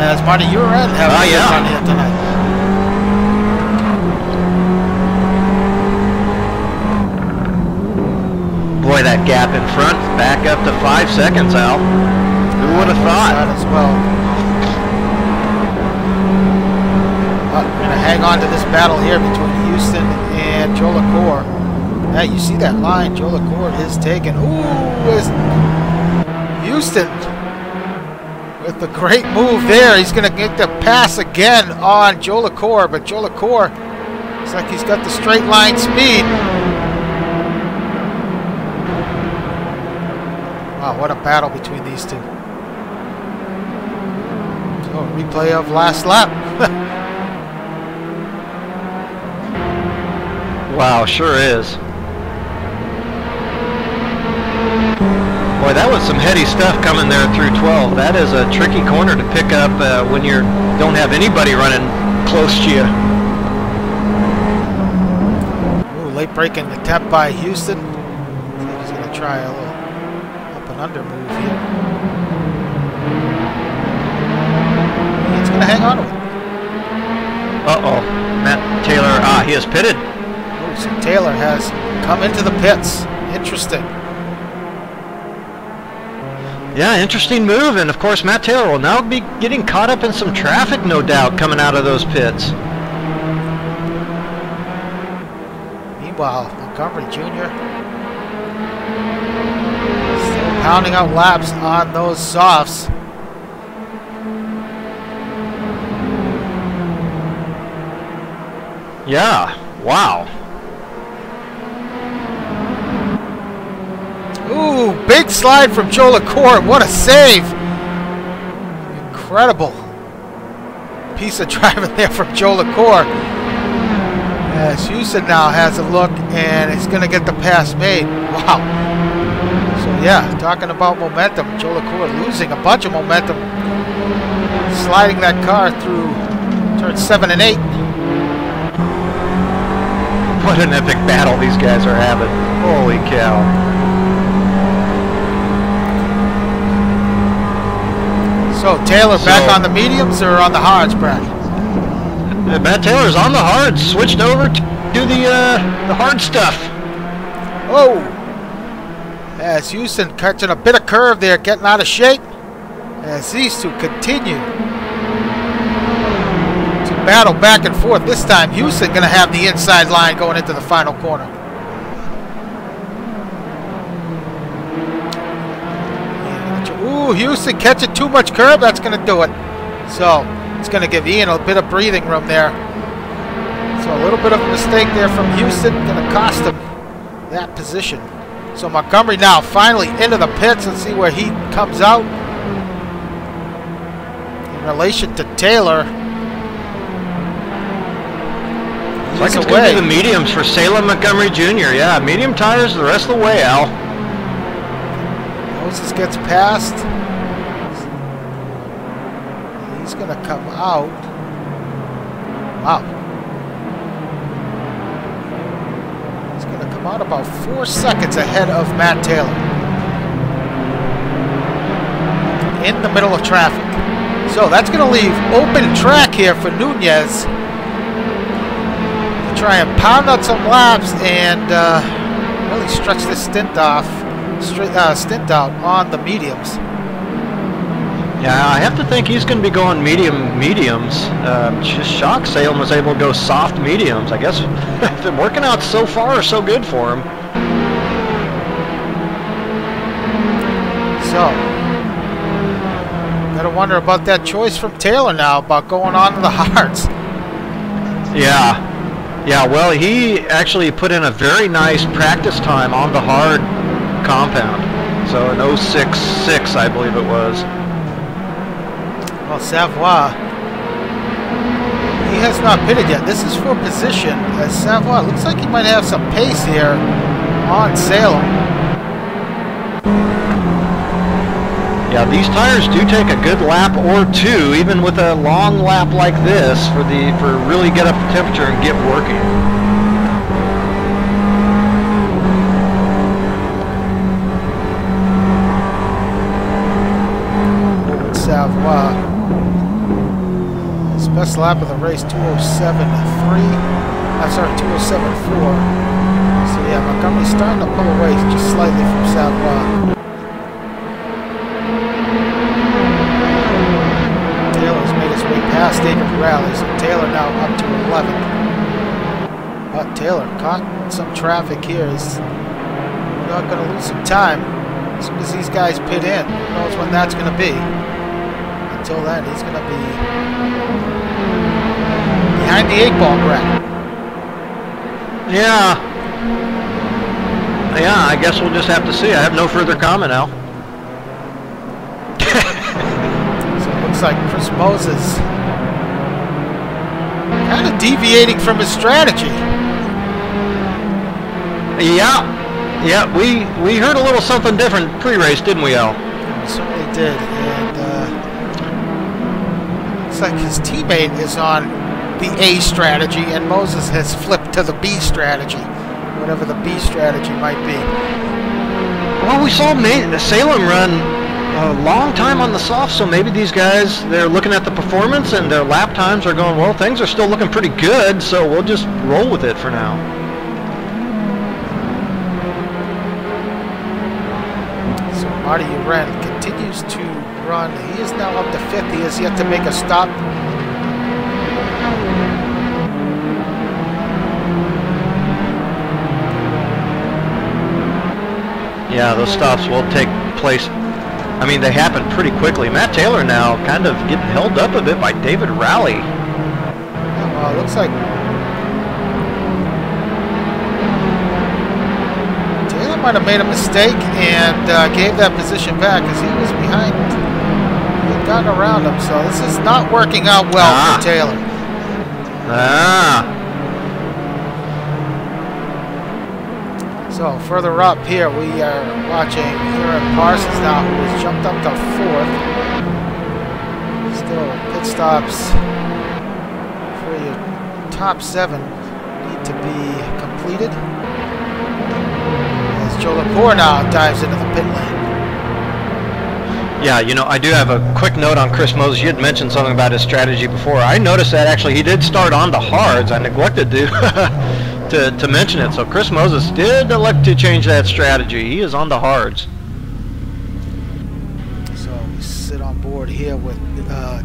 As Marty Uren have a good run here tonight. Boy, that gap in front, back up to 5 seconds, Al. Who would have thought? That as well. We're going to hang on to this battle here between Houston and Joe LaCour. Yeah, you see that line. Joe LaCour is taken. Ooh, is Houston with the great move there. He's going to get the pass again on Joe LaCour, but Joe LaCour looks like he's got the straight line speed. Wow, what a battle between these two. So, replay of last lap. Wow, sure is. Boy, that was some heady stuff coming there through 12. That is a tricky corner to pick up when you don't have anybody running close to you. Ooh, late breaking attempt by Houston. He's going to try a little up and under move here. going to hang on to it. Uh-oh. Matt Taylor, he is pitted. Oh, so Taylor has come into the pits. Interesting. Yeah, interesting move. And, of course, Matt Taylor will now be getting caught up in some traffic, no doubt, coming out of those pits. Meanwhile, Montgomery Jr. still pounding out laps on those softs. Yeah, wow. Ooh, big slide from Joe LaCour. What a save. Incredible piece of driving there from Joe LaCour. As Houston now has a look and he's going to get the pass made. Wow. So yeah, talking about momentum, Joe LaCour losing a bunch of momentum, sliding that car through turns 7 and 8. What an epic battle these guys are having. Holy cow. So Taylor back on the mediums or on the hards, Brad? Matt Taylor's on the hards, switched over to the hard stuff. Oh! As Houston catching a bit of curve there, getting out of shape. As these two continue to battle back and forth. This time Houston going to have the inside line going into the final corner. Ooh, Houston catching too much curve. That's going to do it. So it's going to give Ian a bit of breathing room there. So a little bit of a mistake there from Houston. Going to cost him that position. So Montgomery now finally into the pits. Let's see where he comes out in relation to Taylor. It's like it's going to be the mediums for Salem Montgomery Jr. Yeah, medium tires the rest of the way, Al. Moses gets past. He's going to come out. Wow. He's going to come out about 4 seconds ahead of Matt Taylor. In the middle of traffic. So that's going to leave open track here for Nunez to try and pound out some laps and really stretch this stint out on the mediums. Yeah, I have to think he's going to be going mediums. Just shocked Salem was able to go soft mediums. I guess they're working out so far so good for him. So, gotta wonder about that choice from Taylor now about going on to the hards. Yeah. Yeah, well, he actually put in a very nice practice time on the hard compound. So an 06.6, I believe it was. Well, Savoy, he has not pitted yet. This is for position, as Savoy looks like he might have some pace here on Salem. Yeah, these tires do take a good lap or two, even with a long lap like this, for really get up the temperature and get working. Savoy. His best lap of the race, 207.3. I'm sorry, 207.4. So yeah, Montgomery's starting to pull away just slightly from Savoy. Taylor's made his way past David Raleigh, so Taylor now up to 11th. But Taylor caught some traffic here. He's not going to lose some time. As soon as these guys pit in, who knows when that's going to be. Until then, he's going to be behind the 8-ball, Brett. Yeah. Yeah, I guess we'll just have to see. I have no further comment, Al. So it looks like Chris Moses kind of deviating from his strategy. Yeah. Yeah, we heard a little something different pre-race, didn't we, Al? We certainly did. And looks like his teammate is on the A strategy, and Moses has flipped to the B strategy, whatever the B strategy might be. Well, we saw Salem run a long time on the soft, so maybe these guys, they're looking at the performance and their lap times are going, well, things are still looking pretty good, so we'll just roll with it for now. So Marty Uren continues to run. He is now up to 5th. He has yet to make a stop. Yeah, those stops will take place. I mean, they happen pretty quickly. Matt Taylor now kind of getting held up a bit by David Rowley. Yeah, looks like Taylor might have made a mistake and gave that position back because he was behind. He had gotten around him, so this is not working out well for Taylor. So further up here, we are watching Aaron Parsons now, who has jumped up to 4th. Still, pit stops for your top 7 need to be completed. As Joe Lepore now dives into the pit lane. Yeah, you know, I do have a quick note on Chris Moses. You had mentioned something about his strategy before. I noticed that actually he did start on the hards. I neglected to to mention it. So Chris Moses did elect to change that strategy. He is on the hards. So we sit on board here with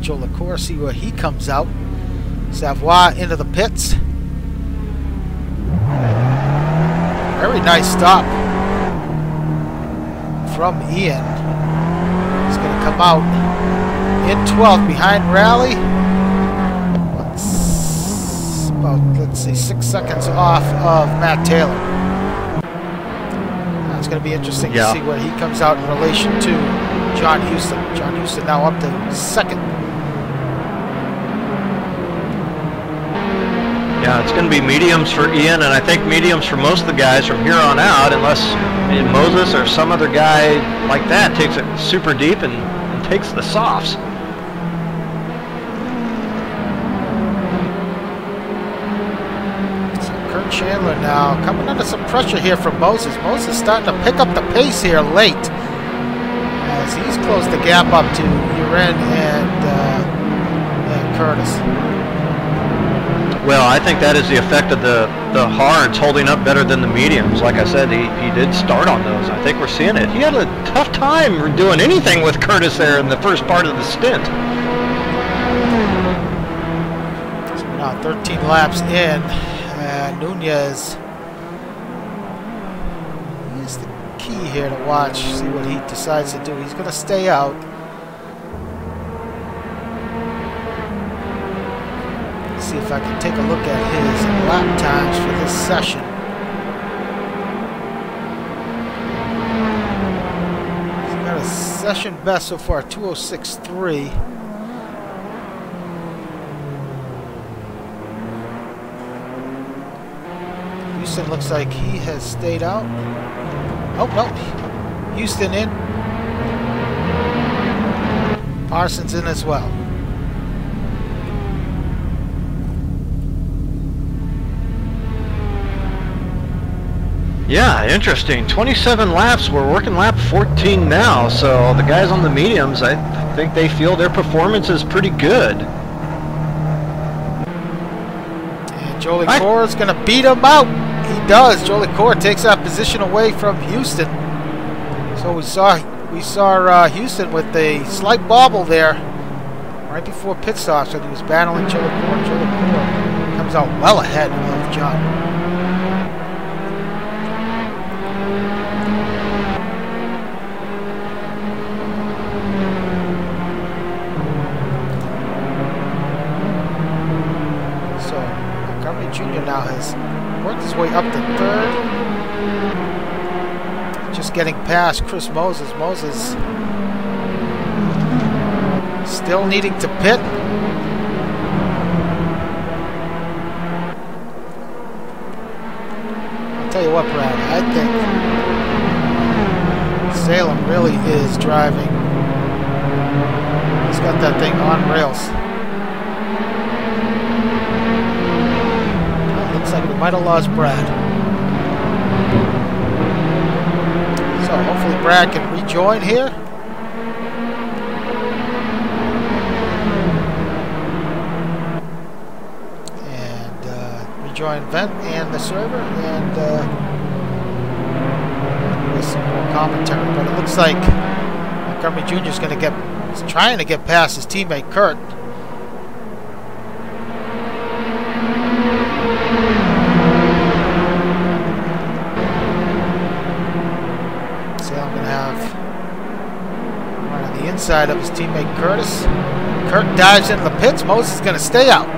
Joe Lepore, see where he comes out. Savoy into the pits. Very nice stop from Ian. He's going to come out in 12th behind Rowley. About, let's see, 6 seconds off of Matt Taylor. Now it's going to be interesting to see where he comes out in relation to John Houston. John Houston now up to 2nd. Yeah, it's going to be mediums for Ian, and I think mediums for most of the guys from here on out, unless Moses or some other guy like that takes it super deep and takes the softs. Chandler now coming under some pressure here from Moses. Moses starting to pick up the pace here late as he's closed the gap up to Uren and Curtis. Well, I think that is the effect of the hards holding up better than the mediums. Like I said, he did start on those. I think we're seeing it. He had a tough time doing anything with Curtis there in the first part of the stint. So now 13 laps in. Nunez, he's the key here to watch, see what he decides to do. He's going to stay out. Let's see if I can take a look at his lap times for this session. He's got a session best so far, 2:06.3. Houston looks like he has stayed out. Oh, no. Houston in. Parsons in as well. Yeah, interesting. 27 laps. We're working lap 14 now. So the guys on the mediums, I think they feel their performance is pretty good. And Joe Lepore is going to beat him out. He does. Joe Lepore takes that position away from Houston. So we saw Houston with a slight bobble there right before pit stops, and he was battling Joe Lepore. Joe Lepore comes out well ahead of John. So Montgomery Jr. now has worked his way up to 3rd. Just getting past Chris Moses. Moses still needing to pit. I'll tell you what, Brad, I think Salem really is driving. He's got that thing on rails. Looks like we might have lost Brad. So hopefully Brad can rejoin here. join Vent and the server, and with some more commentary. But it looks like Montgomery Jr. is trying to get past his teammate Kurt. Salem going to have right on the inside of his teammate Curtis. Kurt dives into the pits. Moses is going to stay out.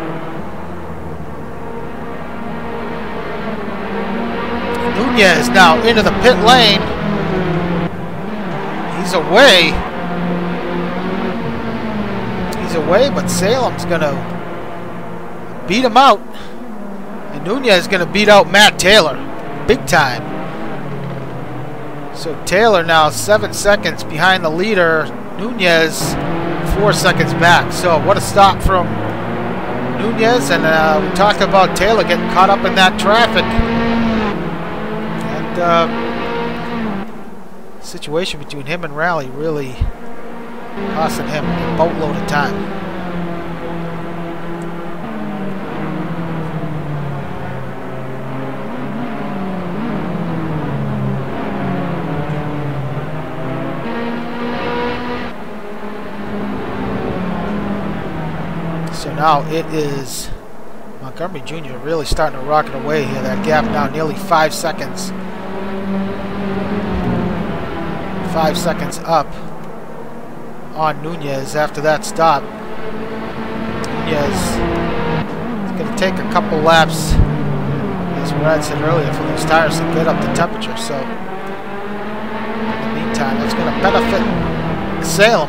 Nunez now into the pit lane. He's away. He's away, but Salem's going to beat him out. And Nunez is going to beat out Matt Taylor. Big time. So Taylor now 7 seconds behind the leader. Nunez 4 seconds back. So what a stop from Nunez. And we talked about Taylor getting caught up in that traffic. Situation between him and Raleigh really costing him a boatload of time. So now it is Montgomery Jr. really starting to rocket away here. That gap now nearly 5 seconds. 5 seconds up on Nunez after that stop. Nunez is going to take a couple laps, as Brad said earlier, for these tires to get up the temperature. So in the meantime, that's going to benefit Salem.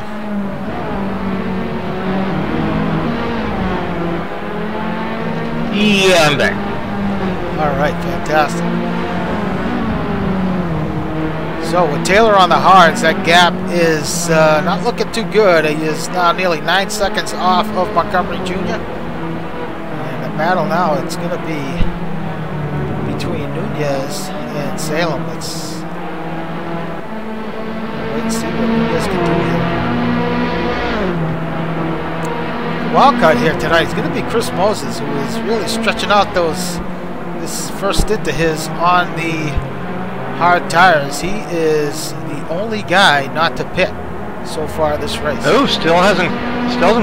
Yeah, I'm back. All right, fantastic. So with Taylor on the hards, that gap is not looking too good. He is now nearly 9 seconds off of Montgomery Jr. And the battle now, it's going to be between Nunez and Salem. Let's wait and see what Nunez can do here. The wild card here tonight is going to be Chris Moses, who is really stretching out this first stint of his on the hard tires. He is the only guy not to pit so far this race. Oh, still hasn't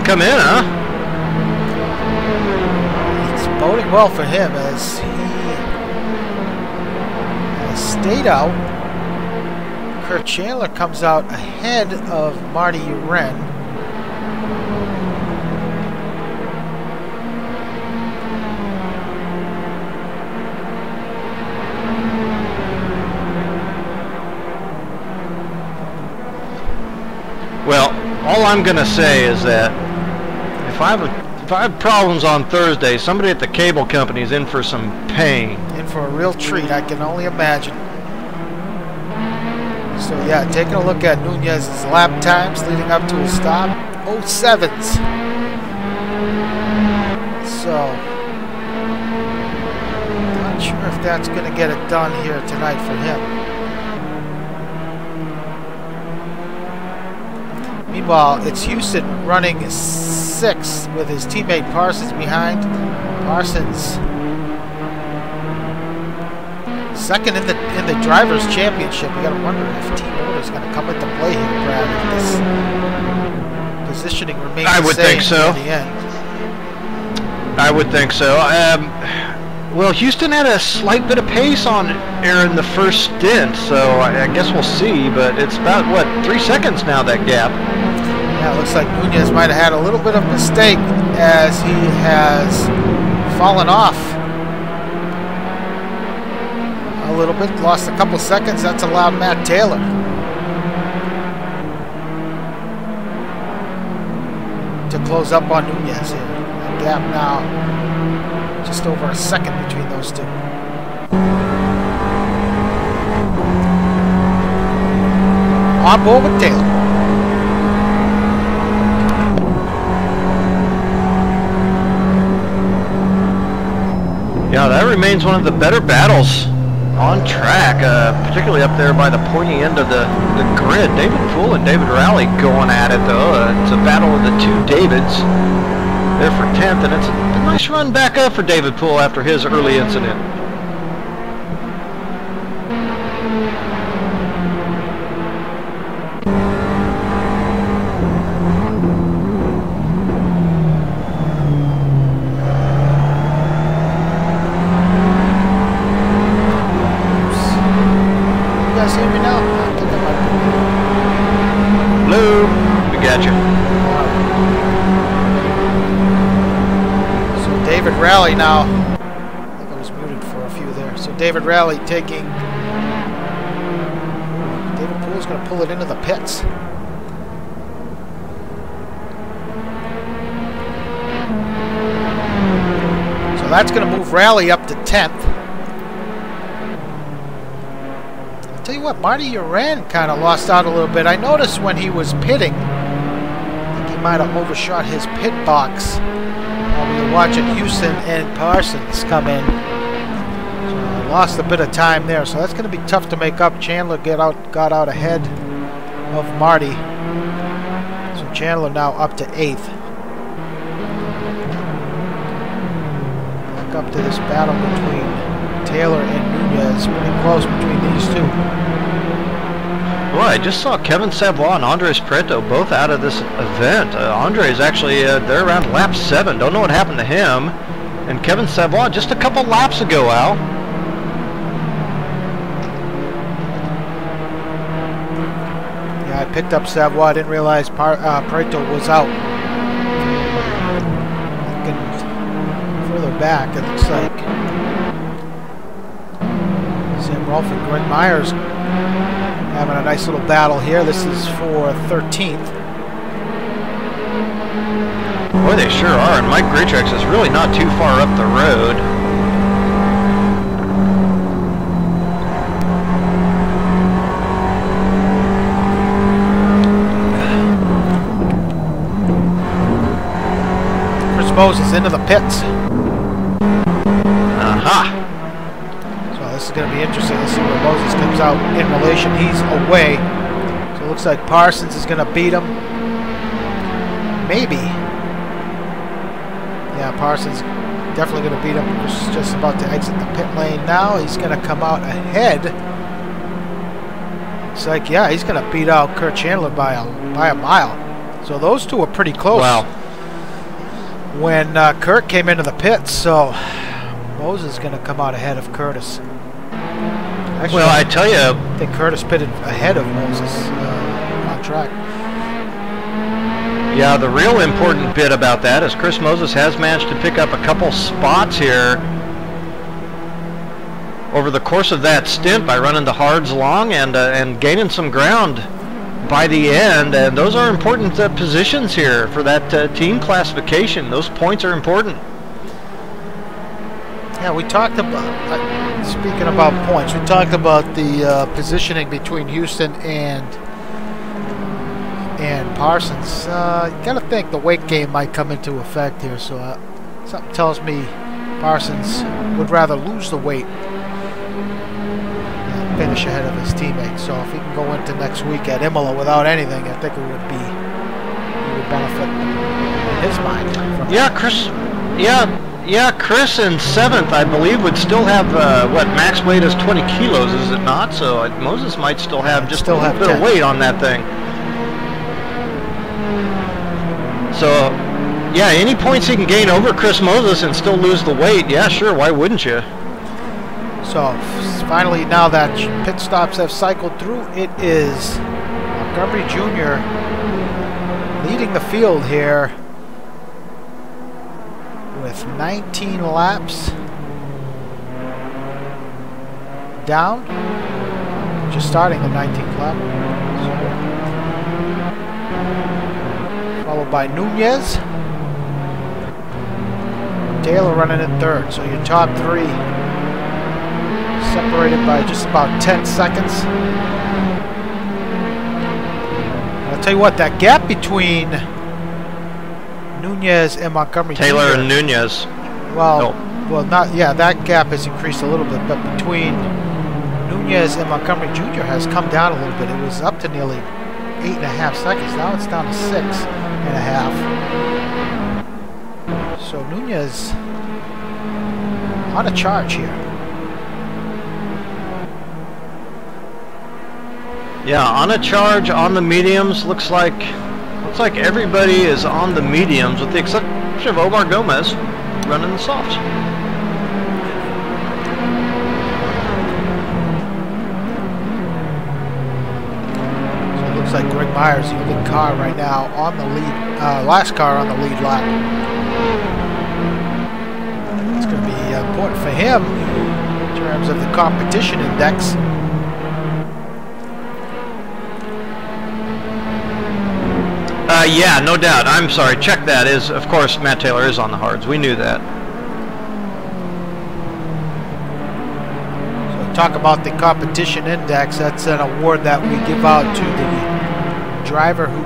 come in, huh? It's boding well for him as he has stayed out. Kurt Chandler comes out ahead of Marty Uren. Well, all I'm going to say is that if I have problems on Thursday, somebody at the cable company is in for some pain. In for a real treat, I can only imagine. So yeah, taking a look at Nunez's lap times leading up to his stop, 07s. So, not sure if that's going to get it done here tonight for him. Meanwhile, it's Houston running 6th with his teammate Parsons behind. Parsons second in the Drivers' Championship. You got to wonder if team order is going to come into play here, Brad. If this positioning remains the same at the end. I would think so. Well, Houston had a slight bit of pace on Aaron the first stint, so I guess we'll see. But it's about, what, 3 seconds now, that gap. Yeah, it looks like Nunez might have had a little bit of a mistake as he has fallen off a little bit. Lost a couple seconds. That's allowed Matt Taylor to close up on Nunez here. The gap now just over a second between those two. On board with Taylor. Yeah, that remains one of the better battles on track, particularly up there by the pointy end of the grid. David Poole and David Raleigh going at it, though. It's a battle of the two Davids there for 10th, and it's Nice run back up for David Poole after his early incident. You guys hear me now? I think I might be. Hello, we got you. David Raleigh now. I think I was muted for a few there. So David Raleigh taking. David Poole's going to pull it into the pits. So that's going to move Raleigh up to 10th. I'll tell you what, Marty Uran kind of lost out a little bit. I noticed when he was pitting, I think he might have overshot his pit box. We were watching Houston and Parsons come in. So lost a bit of time there, so that's going to be tough to make up. Chandler got out ahead of Marty. So Chandler now up to 8th. Back up to this battle between Taylor and Nunez. Pretty close between these two. Well, I just saw Kevin Savoy and Andres Prieto both out of this event. Andres actually, they're around lap 7. Don't know what happened to him. And Kevin Savoy just a couple laps ago, Al. Yeah, I picked up Savoy. I didn't realize Prieto was out. Looking further back, it looks like Sam Rolfe and Greg Myers having a nice little battle here. This is for 13th. Boy, they sure are. And Mike Greatrex is really not too far up the road. Chris Moses into the pits. Aha! This is going to be interesting to see where Moses comes out in relation. He's away. So it looks like Parsons is going to beat him. Maybe. Yeah, Parsons definitely going to beat him. He's just about to exit the pit lane now. He's going to come out ahead. It's like, yeah, he's going to beat out Kurt Chandler by a mile. So those two are pretty close. Wow. When Kurt came into the pits, so Moses is going to come out ahead of Curtis. Actually, well, I tell you, I think Curtis pitted ahead of Moses on track. Yeah, the real important bit about that is Chris Moses has managed to pick up a couple spots here over the course of that stint by running the hards long and gaining some ground by the end. And those are important positions here for that team classification. Those points are important. Yeah, we talked about, speaking about points, we talked about the positioning between Houston and Parsons. You got to think the weight game might come into effect here, so something tells me Parsons would rather lose the weight and finish ahead of his teammates. So if he can go into next week at Imola without anything, I think he would benefit in his mind. Yeah, Chris. Yeah, Chris in 7th, I believe, would still have, what, max weight is 20 kilos, is it not? So Moses might still have just a little bit of weight on that thing. So, yeah, any points he can gain over Chris Moses and still lose the weight, yeah, sure, why wouldn't you? So, finally, now that pit stops have cycled through, it is Montgomery Jr. leading the field here with 19 laps down, just starting the 19th lap. Followed by Nunez. Taylor running in 3rd. So your top 3 separated by just about 10 seconds. I'll tell you what, that gap between Nunez and Montgomery Taylor Jr. and Nunez. Well, that gap has increased a little bit, but between Nunez and Montgomery Jr. has come down a little bit. It was up to nearly 8.5 seconds. Now it's down to 6.5. So Nunez on a charge here. Yeah, on a charge on the mediums. Looks like everybody is on the mediums with the exception of Omar Gomez running the softs. So it looks like Greg Myers, the only car right now on the lead, last car on the lead lap. It's going to be important for him in terms of the competition index. Yeah, no doubt. I'm sorry. Check that. Is of course Matt Taylor is on the hards. We knew that. So talk about the competition index. That's an award that we give out to the driver who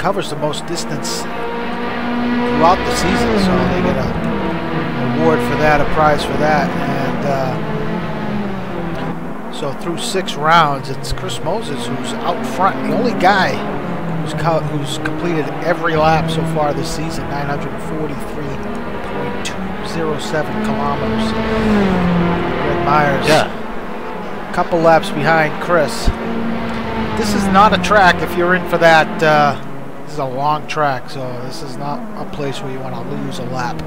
covers the most distance throughout the season. So they get an award for that, a prize for that, and so through 6 rounds, it's Chris Moses who's out front, the only guy who's completed every lap so far this season, 943.207 kilometers. Greg Myers, a couple laps behind Chris. This is not a track, if you're in for that, this is a long track, so this is not a place where you want to lose a lap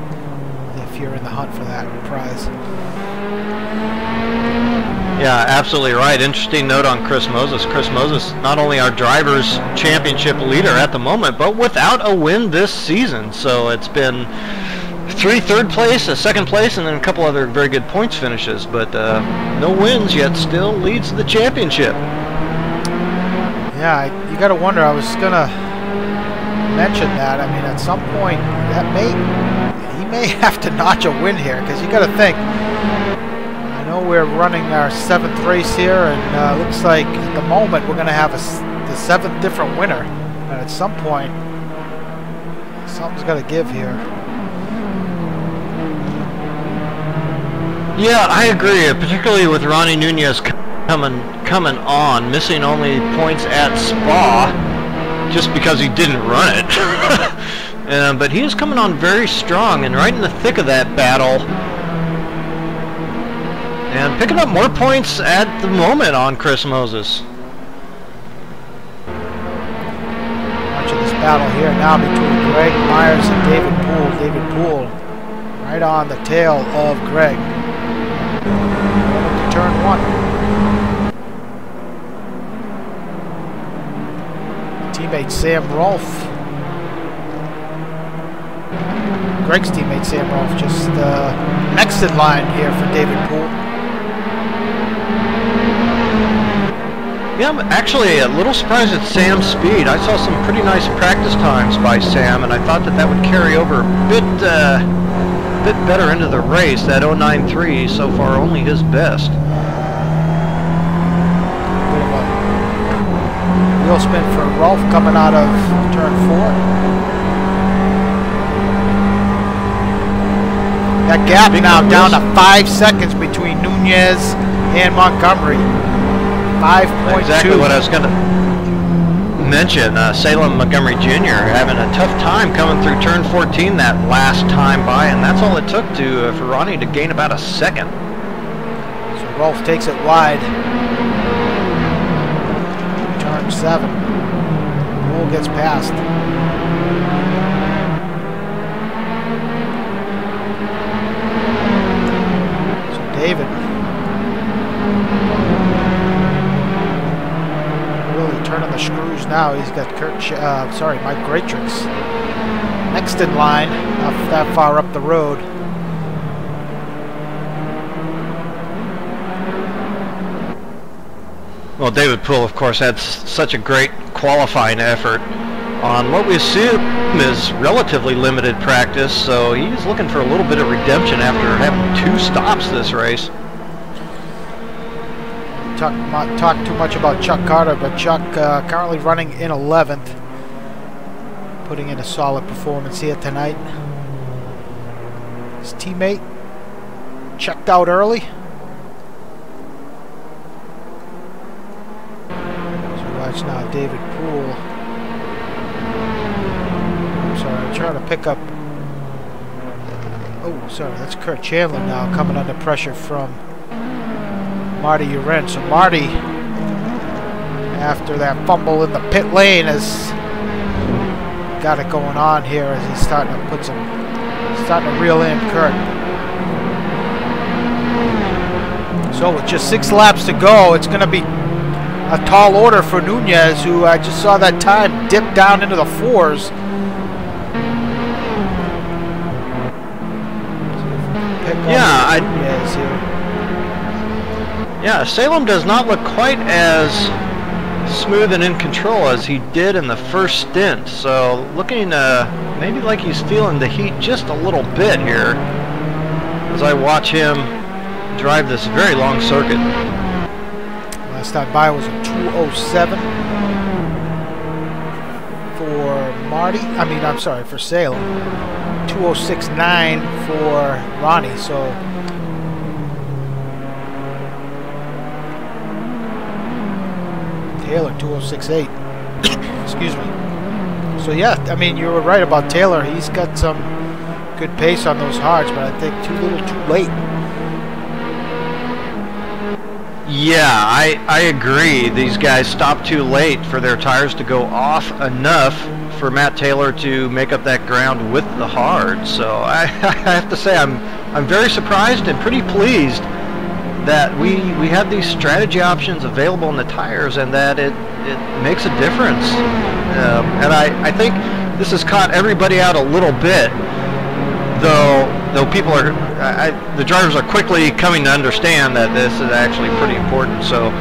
if you're in the hunt for that prize. Yeah, absolutely right. Interesting note on Chris Moses. Chris Moses, not only our drivers' championship leader at the moment, but without a win this season. So it's been 3 third place, a second place, and then a couple other very good points finishes. But no wins yet, still leads the championship. Yeah, you got to wonder. I was going to mention that. I mean, at some point, he may have to notch a win here, because you got to think. We're running our 7th race here, and looks like at the moment we're going to have the 7th different winner, and at some point something's got to give here. Yeah, I agree, particularly with Ronnie Nunez coming on, missing only points at Spa just because he didn't run it. But he is coming on very strong and right in the thick of that battle. And picking up more points at the moment on Chris Moses. Much of this battle here now between Greg Myers and David Poole. David Poole right on the tail of Greg. To turn 1. Teammate Sam Rolfe. Greg's teammate Sam Rolfe just next in line here for David Poole. Yeah, I'm actually a little surprised at Sam's speed. I saw some pretty nice practice times by Sam, and I thought that would carry over a bit better into the race. That 0.93 so far only his best. Bit of a wheel spin for Rolfe coming out of turn 4. That gap now down to 5 seconds between Nunez and Montgomery. 5.2. Exactly what I was going to mention. Salem Montgomery Jr. having a tough time coming through turn 14 that last time by, and that's all it took for Ronnie to gain about a second. So Rolfe takes it wide. Turn 7. Poole gets past. So David really turning the screws now. He's got Mike Greatrix next in line, not that far up the road. Well, David Poole, of course, had such a great qualifying effort on what we assume is relatively limited practice, so he's looking for a little bit of redemption after having 2 stops this race. Talk too much about Chuck Carter, but Chuck currently running in 11th, putting in a solid performance here tonight. His teammate checked out early. So watch now David Poole. I'm sorry, I'm trying to pick up Oh, sorry, that's Kurt Chandler now coming under pressure from Marty Uren. So Marty, after that fumble in the pit lane, has got it going on here as he's starting to reel in Kurt. So with just 6 laps to go, it's going to be a tall order for Nunez, who I just saw that time dip down into the 4s. Yeah, Salem does not look quite as smooth and in control as he did in the first stint. So looking maybe like he's feeling the heat just a little bit here as I watch him drive this very long circuit. Last time by was a 2:07 for Marty. I'm sorry, for Salem. 2:06.9 for Ronnie. So Taylor 2:06.8. Excuse me. So yeah, I mean, you were right about Taylor. He's got some good pace on those hards, but I think too little, too late. Yeah, I agree. These guys stopped too late for their tires to go off enough for Matt Taylor to make up that ground with the hard. So I have to say I'm very surprised and pretty pleased that we have these strategy options available in the tires, and that it makes a difference. And I think this has caught everybody out a little bit, though people are, the drivers are quickly coming to understand that this is actually pretty important. So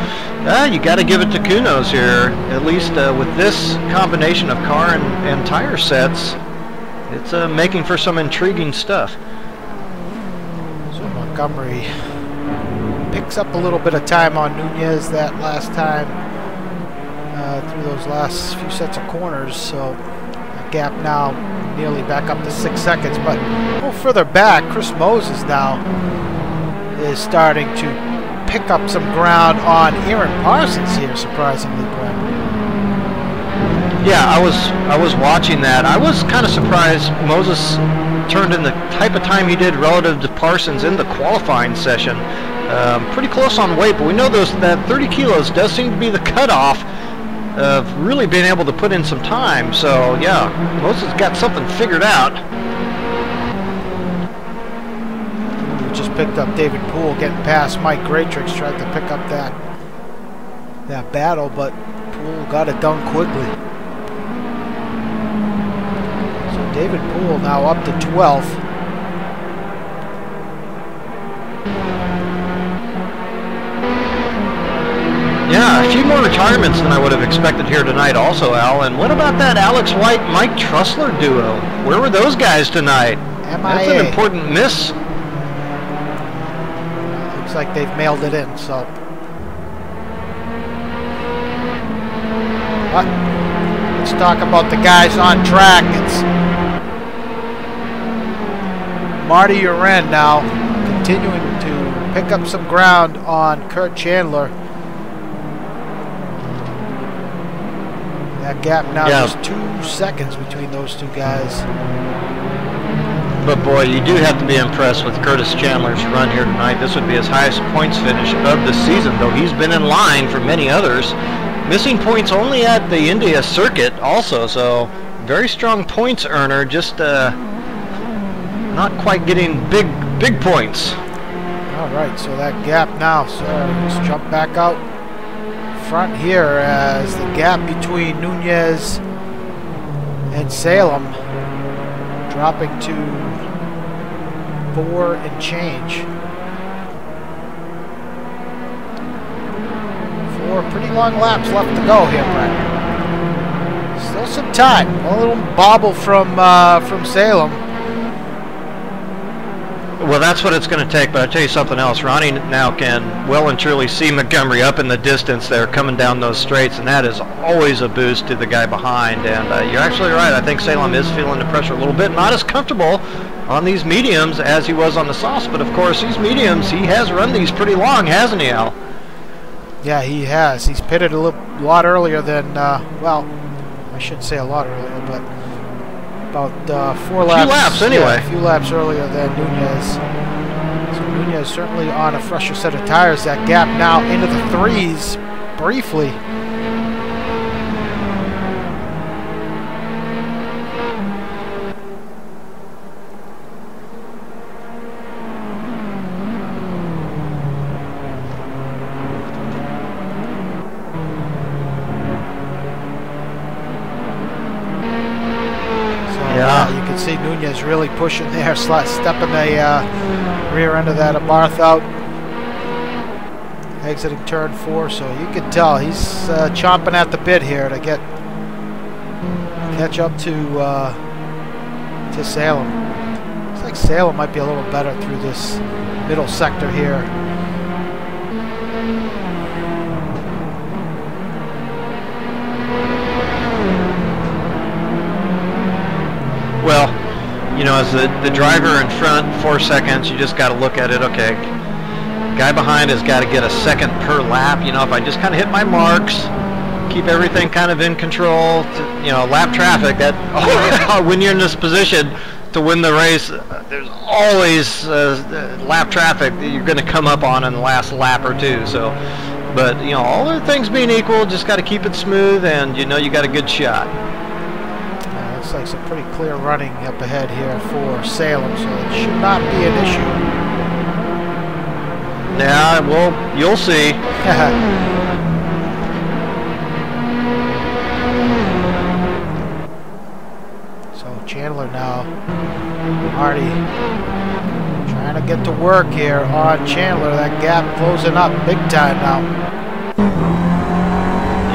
you got to give it to Kunos here, at least with this combination of car and tire sets. It's making for some intriguing stuff. So Montgomery picks up a little bit of time on Nunez that last time through those last few sets of corners. So a gap now nearly back up to 6 seconds, but a little further back, Chris Moses now is starting to pick up some ground on Aaron Parsons here, surprisingly, Brad. Yeah, I was watching that. I was kind of surprised Moses turned in the type of time he did relative to Parsons in the qualifying session. Pretty close on weight, but we know that 30 kilos does seem to be the cutoff of really being able to put in some time. So yeah, Moses got something figured out. We just picked up David Poole getting past Mike Greatrix, tried to pick up that battle, but Poole got it done quickly. So David Poole now up to 12th. Yeah, a few more retirements than I would have expected here tonight also, Al. And what about that Alex White-Mike Trussler duo? Where were those guys tonight? MIA. That's an important miss. Looks like they've mailed it in, so. But let's talk about the guys on track. It's Marty Uren now continuing to pick up some ground on Kurt Chandler. That gap now just 2 seconds between those two guys. But boy, you do have to be impressed with Curtis Chandler's run here tonight. This would be his highest points finish of the season, though he's been in line for many others. Missing points only at the India circuit also, so very strong points earner, just not quite getting big points. All right, so that gap now, so let's jump back out front here as the gap between Nunez and Salem dropping to 4 and change. 4 pretty long laps left to go here, Brett. Still some time. A little bobble from Salem. Well, that's what it's going to take, but I'll tell you something else. Ronnie now can well and truly see Montgomery up in the distance there coming down those straights, and that is always a boost to the guy behind. And you're actually right. I think Salem is feeling the pressure a little bit. Not as comfortable on these mediums as he was on the softs, but of course these mediums, he has run these pretty long, hasn't he, Al? Yeah, he has. He's pitted a lot earlier than, well, I shouldn't say a lot earlier, but about 4 laps. A few laps anyway. Yeah, a few laps earlier than Nunez. So Nunez certainly on a fresher set of tires. That gap now into the 3s briefly. You can see Nunez really pushing there, stepping the rear end of that Abarth out, exiting turn 4. So you can tell he's chomping at the bit here to catch up to Salem. Looks like Salem might be a little better through this middle sector here. Well, you know, as the driver in front, 4 seconds, you just got to look at it. Okay, guy behind has got to get a second per lap. You know, if I just kind of hit my marks, keep everything kind of in control, you know, lap traffic, that when you're in this position to win the race, there's always lap traffic that you're going to come up on in the last lap or two. So, but, you know, all other things being equal, just got to keep it smooth, and you know you got a good shot. Looks like some pretty clear running up ahead here for Salem, so it should not be an issue. Yeah, well, you'll see. So Chandler now, Marty trying to get to work here on Chandler. That gap closing up big time now.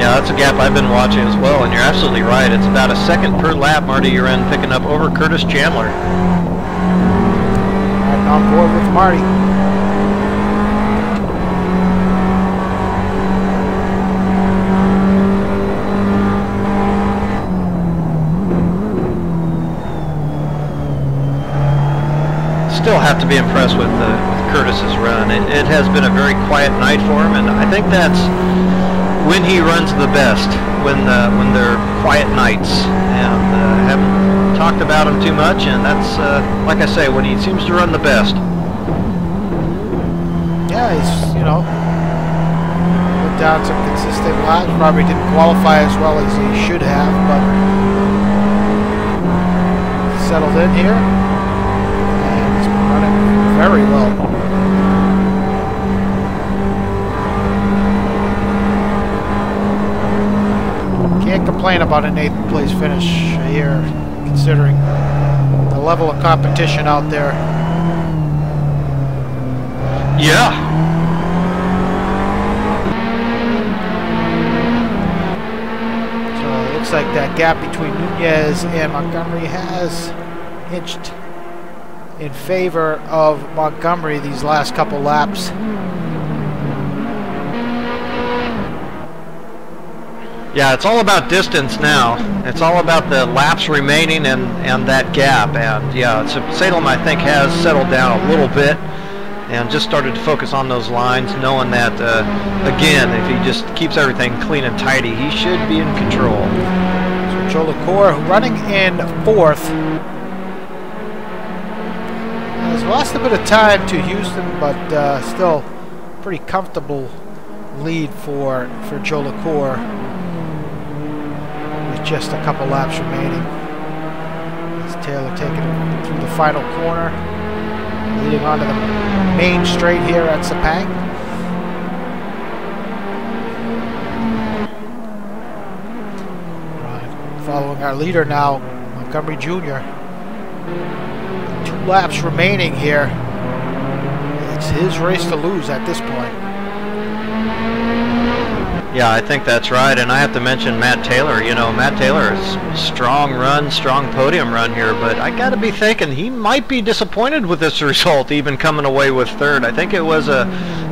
Yeah, that's a gap I've been watching as well, and you're absolutely right. It's about a second per lap, Marty, you're in picking up over Curtis Chandler. Right on board with Marty. Still have to be impressed with Curtis's run. It has been a very quiet night for him, and I think that's when he runs the best, when they're quiet nights, and haven't talked about him too much, and that's like I say, when he seems to run the best. Yeah, he's, you know, put down some consistent laps. Probably didn't qualify as well as he should have, but settled in here, and he's been running very well. Can't complain about an 8th place finish here, considering the level of competition out there. Yeah. So it looks like that gap between Nunez and Montgomery has inched in favor of Montgomery these last couple laps. Yeah, it's all about distance now. It's all about the laps remaining and that gap. And yeah, so Salem, I think, has settled down a little bit and just started to focus on those lines, knowing that, again, if he just keeps everything clean and tidy, he should be in control. So Joe LaCour running in 4th. Has lost a bit of time to Houston, but still pretty comfortable lead for Joe LaCour. Just a couple laps remaining. It's Taylor taking it through the final corner, leading onto the main straight here at Sepang. Right. Following our leader now, Montgomery Jr. 2 laps remaining here. It's his race to lose at this point. Yeah, I think that's right, and I have to mention Matt Taylor. You know, Matt Taylor is a strong run, strong podium run here, but I got to be thinking he might be disappointed with this result, even coming away with 3rd. I think it was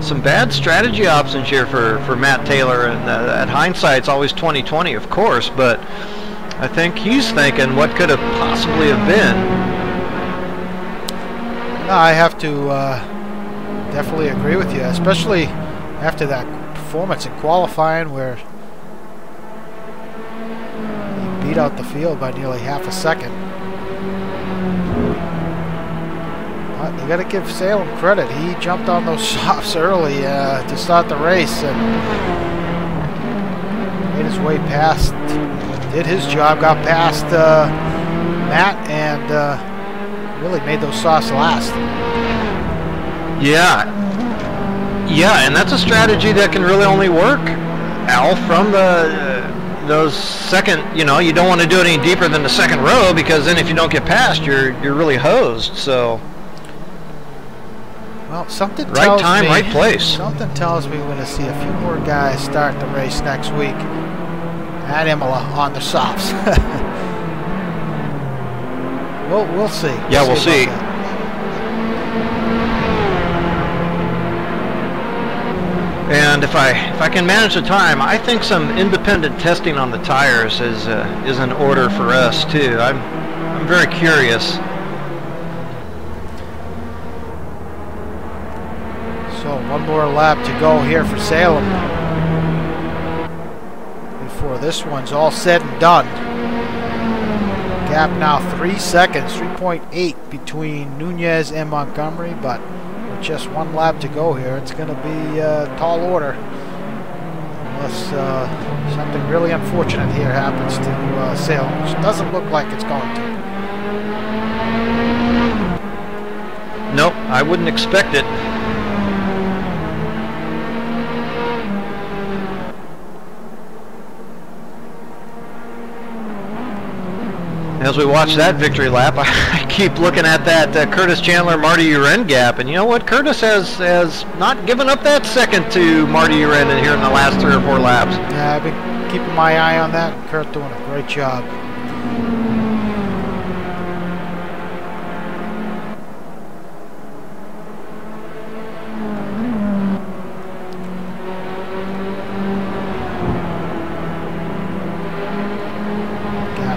some bad strategy options here for Matt Taylor, and at hindsight, it's always 20/20, of course, but I think he's thinking what could have possibly have been. No, I have to definitely agree with you, especially after that performance in qualifying where he beat out the field by nearly half a second. You got to give Salem credit. He jumped on those softs early to start the race and made his way past. Did his job, got past Matt, and really made those softs last. Yeah, and that's a strategy that can really only work, Al, from those second. You know, you don't want to do it any deeper than the second row, because then if you don't get past, you're really hosed. So. Well, something right tells time, me, right place. Something tells me we're going to see a few more guys start the race next week at Imola on the softs. we'll see. Yeah, we'll see. And if I can manage the time, I think some independent testing on the tires is in order for us too. I'm very curious. So one more lap to go here for Salem before this one's all said and done. Gap now 3 seconds, 3.8 between Nunez and Montgomery, but with just one lap to go here, it's going to be a tall order unless something really unfortunate here happens to Salem, which doesn't look like it's going to. Nope, I wouldn't expect it. As we watch that victory lap, I keep looking at that Curtis Chandler-Marty Uren gap, and you know what? Curtis has not given up that second to Marty Uren here in the last 3 or 4 laps. Yeah, I've been keeping my eye on that. Kurt doing a great job.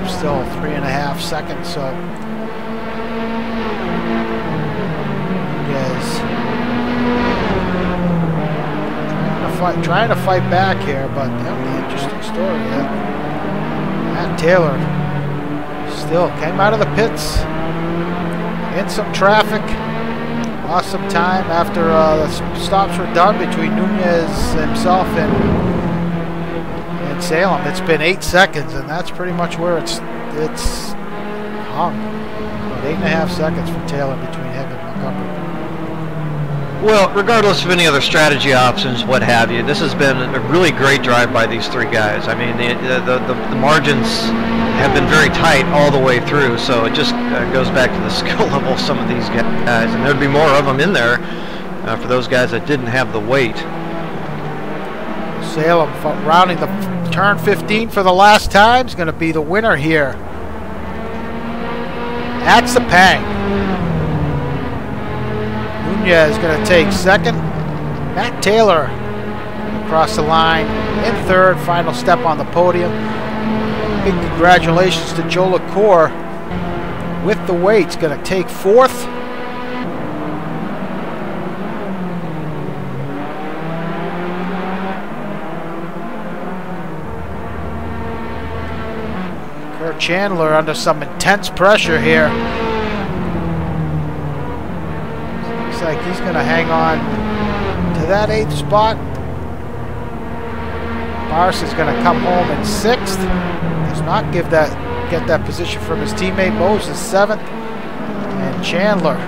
Still 3.5 seconds, so Nunez trying to fight back here, but that'll be an interesting story. Matt Taylor still came out of the pits in some traffic, lost some time after the stops were done between Nunez himself and Salem. It's been 8 seconds, and that's pretty much where it's hung. About 8.5 seconds for Taylor between him and Montgomery. Well, regardless of any other strategy options, what have you, this has been a really great drive by these 3 guys. I mean, the margins have been very tight all the way through, so it just goes back to the skill level of some of these guys, and there'd be more of them in there for those guys that didn't have the weight. Salem rounding the turn 15 for the last time is going to be the winner here at Sepang. Nunez is going to take second. Matt Taylor across the line in third. Final step on the podium. Big congratulations to Joe LaCour with the weights. Going to take fourth. Chandler under some intense pressure here. Looks like he's going to hang on to that 8th spot. Abarth is going to come home in 6th. Does not get that position from his teammate. Moses 7th. And Chandler.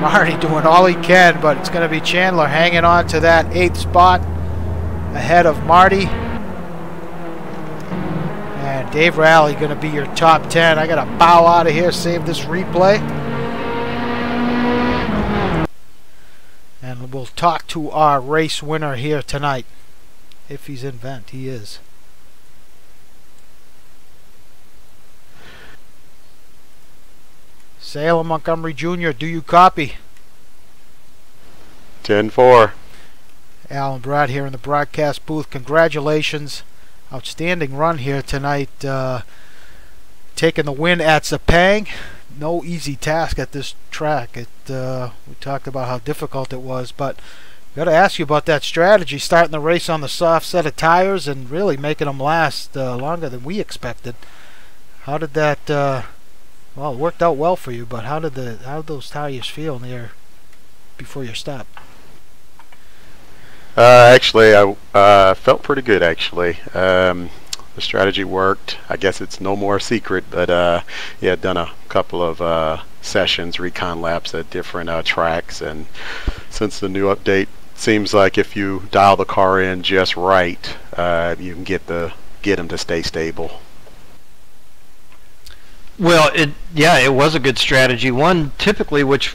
Marty doing all he can, but it's going to be Chandler hanging on to that 8th spot ahead of Marty. And Dave Rowley going to be your top 10. I got to bow out of here, save this replay. And we'll talk to our race winner here tonight. If he's in vent, he is. Salem Montgomery Jr., do you copy? 10-4. Al and Brad here in the broadcast booth. Congratulations. Outstanding run here tonight. Taking the win at Sepang. No easy task at this track. We talked about how difficult it was, but got to ask you about that strategy, starting the race on the soft set of tires and really making them last longer than we expected. How did that Well, it worked out well for you, but how did those tires feel near before your stop? Actually, I felt pretty good, actually. The strategy worked. I guess it's no more secret, but yeah, done a couple of sessions, recon laps at different tracks, and since the new update, seems like if you dial the car in just right, you can get them to stay stable. Well, it was a good strategy. One typically which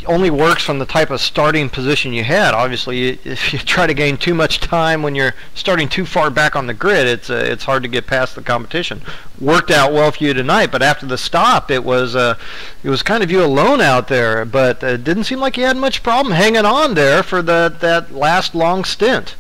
only works from the type of starting position you had. Obviously, if you try to gain too much time when you're starting too far back on the grid, it's hard to get past the competition. Worked out well for you tonight, but after the stop, it was kind of you alone out there. But it didn't seem like you had much problem hanging on there for that last long stint.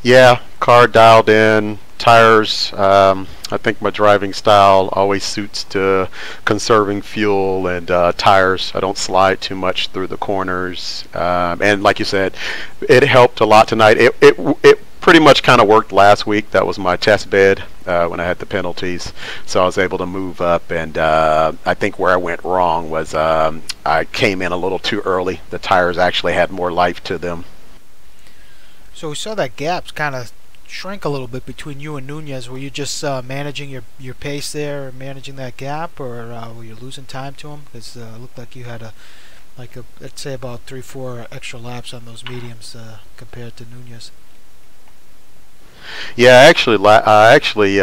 Yeah, car dialed in. Tires, I think my driving style always suits to conserving fuel, and tires, I don't slide too much through the corners, and like you said, it helped a lot tonight. It pretty much kind of worked last week. That was my test bed when I had the penalties, so I was able to move up, and I think where I went wrong was I came in a little too early. The tires actually had more life to them. So we saw that gaps kind of shrink a little bit between you and Nunez. Were you just managing your pace there, or managing that gap, or were you losing time to him? Because it looked like you had let's say about 3-4 extra laps on those mediums compared to Nunez. Yeah, I actually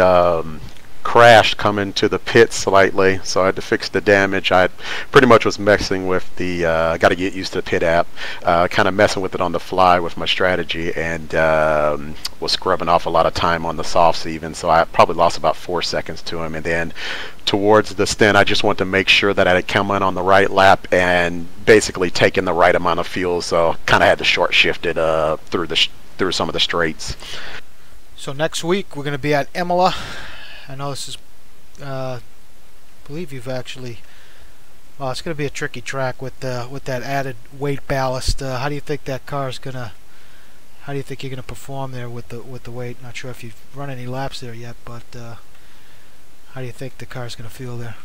crashed coming to the pit slightly, so I had to fix the damage. I pretty much was messing with the got to get used to the pit app, kind of messing with it on the fly with my strategy, and was scrubbing off a lot of time on the softs even, so I probably lost about 4 seconds to him. And then towards the stint, I just wanted to make sure that I had come in on the right lap and basically taken the right amount of fuel, so kind of had to short shift it through some of the straights. So next week we're going to be at Imola. I know this is, believe you've actually. Well, it's going to be a tricky track with that added weight ballast. How do you think that car is gonna? How do you think you're gonna perform there with the weight? Not sure if you've run any laps there yet, but how do you think the car is gonna feel there?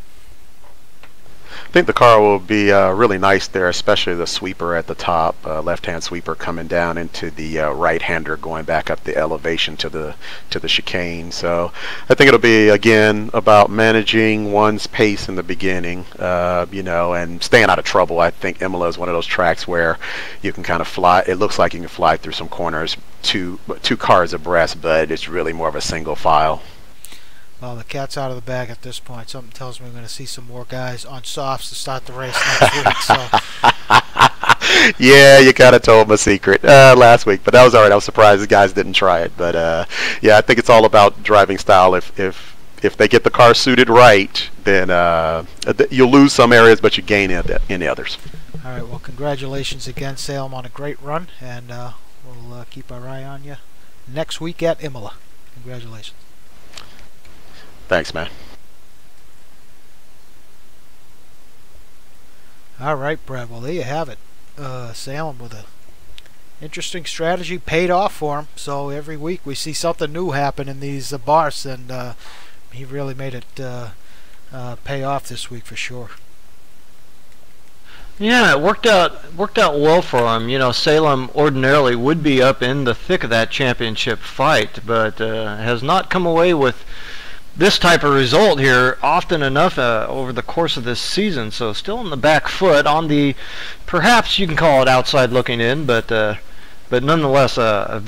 I think the car will be really nice there, especially the sweeper at the top, left-hand sweeper coming down into the right-hander going back up the elevation to the chicane. So I think it'll be, again, about managing one's pace in the beginning, and staying out of trouble. I think Imola is one of those tracks where you can kind of fly. It looks like you can fly through some corners, two cars abreast, but it's really more of a single file. Well, the cat's out of the bag at this point. Something tells me we're going to see some more guys on softs to start the race next week. So. Yeah, you kind of told them a secret last week, but that was all right. I was surprised the guys didn't try it. But yeah, I think it's all about driving style. If they get the car suited right, then you'll lose some areas, but you gain in the others. All right. Well, congratulations again, Salem, on a great run, and we'll keep our eye on you next week at Imola. Congratulations. Thanks, man. All right, Brad. Well, there you have it. Salem with a interesting strategy, paid off for him. So every week we see something new happen in these Abarths, and he really made it pay off this week for sure. Yeah, it worked out well for him. You know, Salem ordinarily would be up in the thick of that championship fight, but has not come away with this type of result here often enough over the course of this season. So still on the back foot, on the, perhaps you can call it outside looking in, but nonetheless a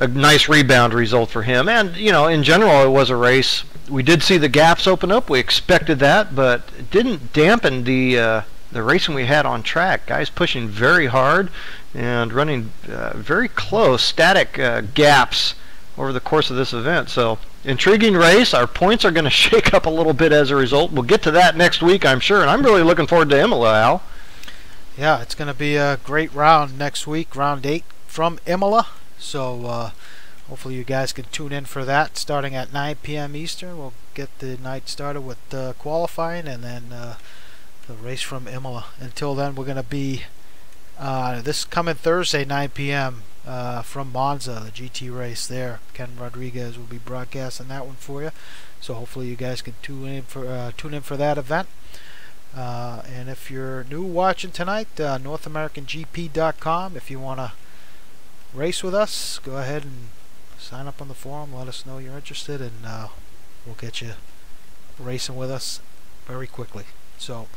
nice rebound result for him. And in general, it was a race. We did see the gaps open up. We expected that, but it didn't dampen the racing we had on track. Guys pushing very hard and running very close static gaps over the course of this event. So intriguing race. Our points are going to shake up a little bit as a result. We'll get to that next week, I'm sure, and I'm really looking forward to Imola, Al. Yeah, it's going to be a great round next week, round 8 from Imola. So hopefully you guys can tune in for that starting at 9 p.m. Eastern. We'll get the night started with qualifying and then the race from Imola. Until then, we're going to be This coming Thursday, 9 p.m. From Monza, the GT race there. Ken Rodriguez will be broadcasting that one for you. So hopefully you guys can tune in for that event. And if you're new watching tonight, NorthAmericanGP.com. If you want to race with us, go ahead and sign up on the forum. Let us know you're interested, and we'll get you racing with us very quickly. So